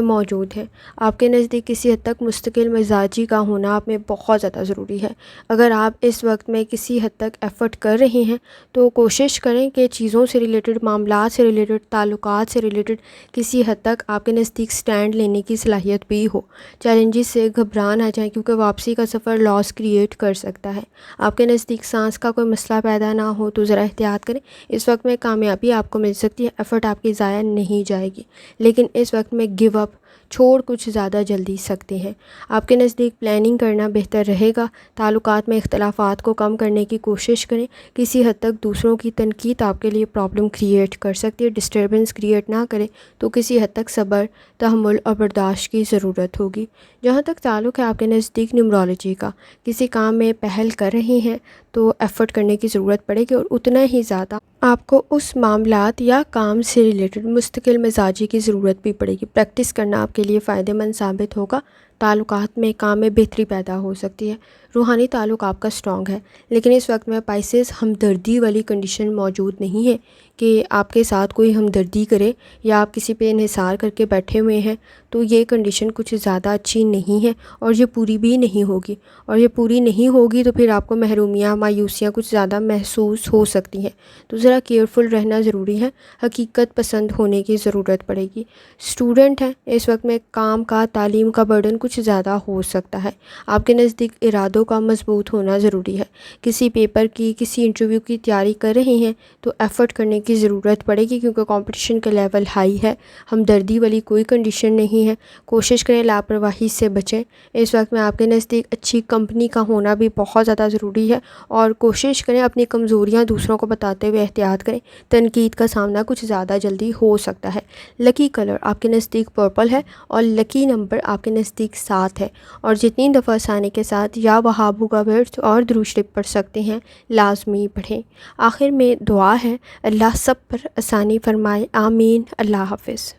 موجود ہیں۔ آپ کے نزدیک کسی حد تک مستقل مزاجی کا ہونا آپ میں بہت زیادہ ضروری ہے۔ اگر آپ اس وقت میں کسی حد تک ایفرٹ کر رہے ہیں تو کوشش کریں کہ چیزوں سے ریلیٹڈ، معاملات سے ریلیٹڈ، تعلقات سے ریلیٹڈ کسی حد تک آپ کے نزدیک سٹینڈ لینے کی صلاحیت بھی ہو۔ چیلنجز سے گھبرا نہ جائیں، کیونکہ واپسی کا سفر لاس کریٹ کر سکتا ہے۔ آپ کے نزدیک سانس کا کوئی مسئلہ پیدا نہ ہو تو ذرا احتیاط کریں۔ اس وقت میں کامیابی آپ کو مل سکتی ہے، ایفرٹ آپ کی ضائع نہیں جائے گی، لیکن اس وقت میں گیو اپ چھوڑ کچھ زیادہ جلدی سکتے ہیں۔ آپ کے نزدیک پلاننگ کرنا بہتر رہے گا، تعلقات میں اختلافات کو کم کرنے کی کوشش کریں۔ کسی حد تک دوسروں کی تنقید آپ کے لیے پرابلم کریٹ کر سکتی ہے، ڈسٹربنس کریٹ نہ کریں تو کسی حد تک صبر، تحمل اور برداشت کی ضرورت ہوگی۔ جہاں تک تعلق ہے آپ کے نزدیک نیومرولوجی کا، کسی کام میں پہل کر رہے ہیں تو ایفرٹ کرنے کی ضرورت پڑے گی اور اتنا ہی زیادہ آپ کو اس معاملات یا کام سے ریلیٹڈ مستقل مزاجی کی ضرورت بھی پڑے گی۔ پریکٹس کرنا آپ کے لیے فائدہ مند ثابت ہوگا، تعلقات میں کام میں بہتری پیدا ہو سکتی ہے۔ روحانی تعلق آپ کا اسٹرانگ ہے، لیکن اس وقت میں پائسز ہمدردی والی کنڈیشن موجود نہیں ہے کہ آپ کے ساتھ کوئی ہمدردی کرے یا آپ کسی پہ انحصار کر کے بیٹھے ہوئے ہیں، تو یہ کنڈیشن کچھ زیادہ اچھی نہیں ہے اور یہ پوری بھی نہیں ہوگی، اور یہ پوری نہیں ہوگی تو پھر آپ کو محرومیاں، مایوسیاں کچھ زیادہ محسوس ہو سکتی ہیں، تو ذرا کیئرفل رہنا ضروری ہے، حقیقت پسند ہونے کی ضرورت پڑے گی۔ اسٹوڈنٹ ہیں، اس وقت میں کام کا، تعلیم کا برڈن کچھ زیادہ ہو سکتا ہے، آپ کے نزدیک ارادوں کا مضبوط ہونا ضروری ہے۔ کسی پیپر کی، کسی انٹرویو کی تیاری کر رہے ہیں تو ایفرٹ کرنے کی ضرورت پڑے گی، کیونکہ کمپٹیشن کا لیول ہائی ہے، ہمدردی والی کوئی کنڈیشن نہیں ہے۔ کوشش کریں لاپرواہی سے بچیں۔ اس وقت میں آپ کے نزدیک اچھی کمپنی کا ہونا بھی بہت زیادہ ضروری ہے، اور کوشش کریں اپنی کمزوریاں دوسروں کو بتاتے ہوئے احتیاط کریں، تنقید کا سامنا کچھ زیادہ جلدی ہو سکتا ہے۔ لکی کلر آپ کے نزدیک پرپل ہے اور لکی نمبر آپ کے نزدیک 7 ہے، اور جتنی دفعہ آسانی کے ساتھ یا وہابو کا ورد اور درود شریف پڑھ سکتے ہیں لازمی پڑھیں۔ آخر میں دعا ہے، اللہ سب پر آسانی فرمائے، آمین۔ اللہ حافظ۔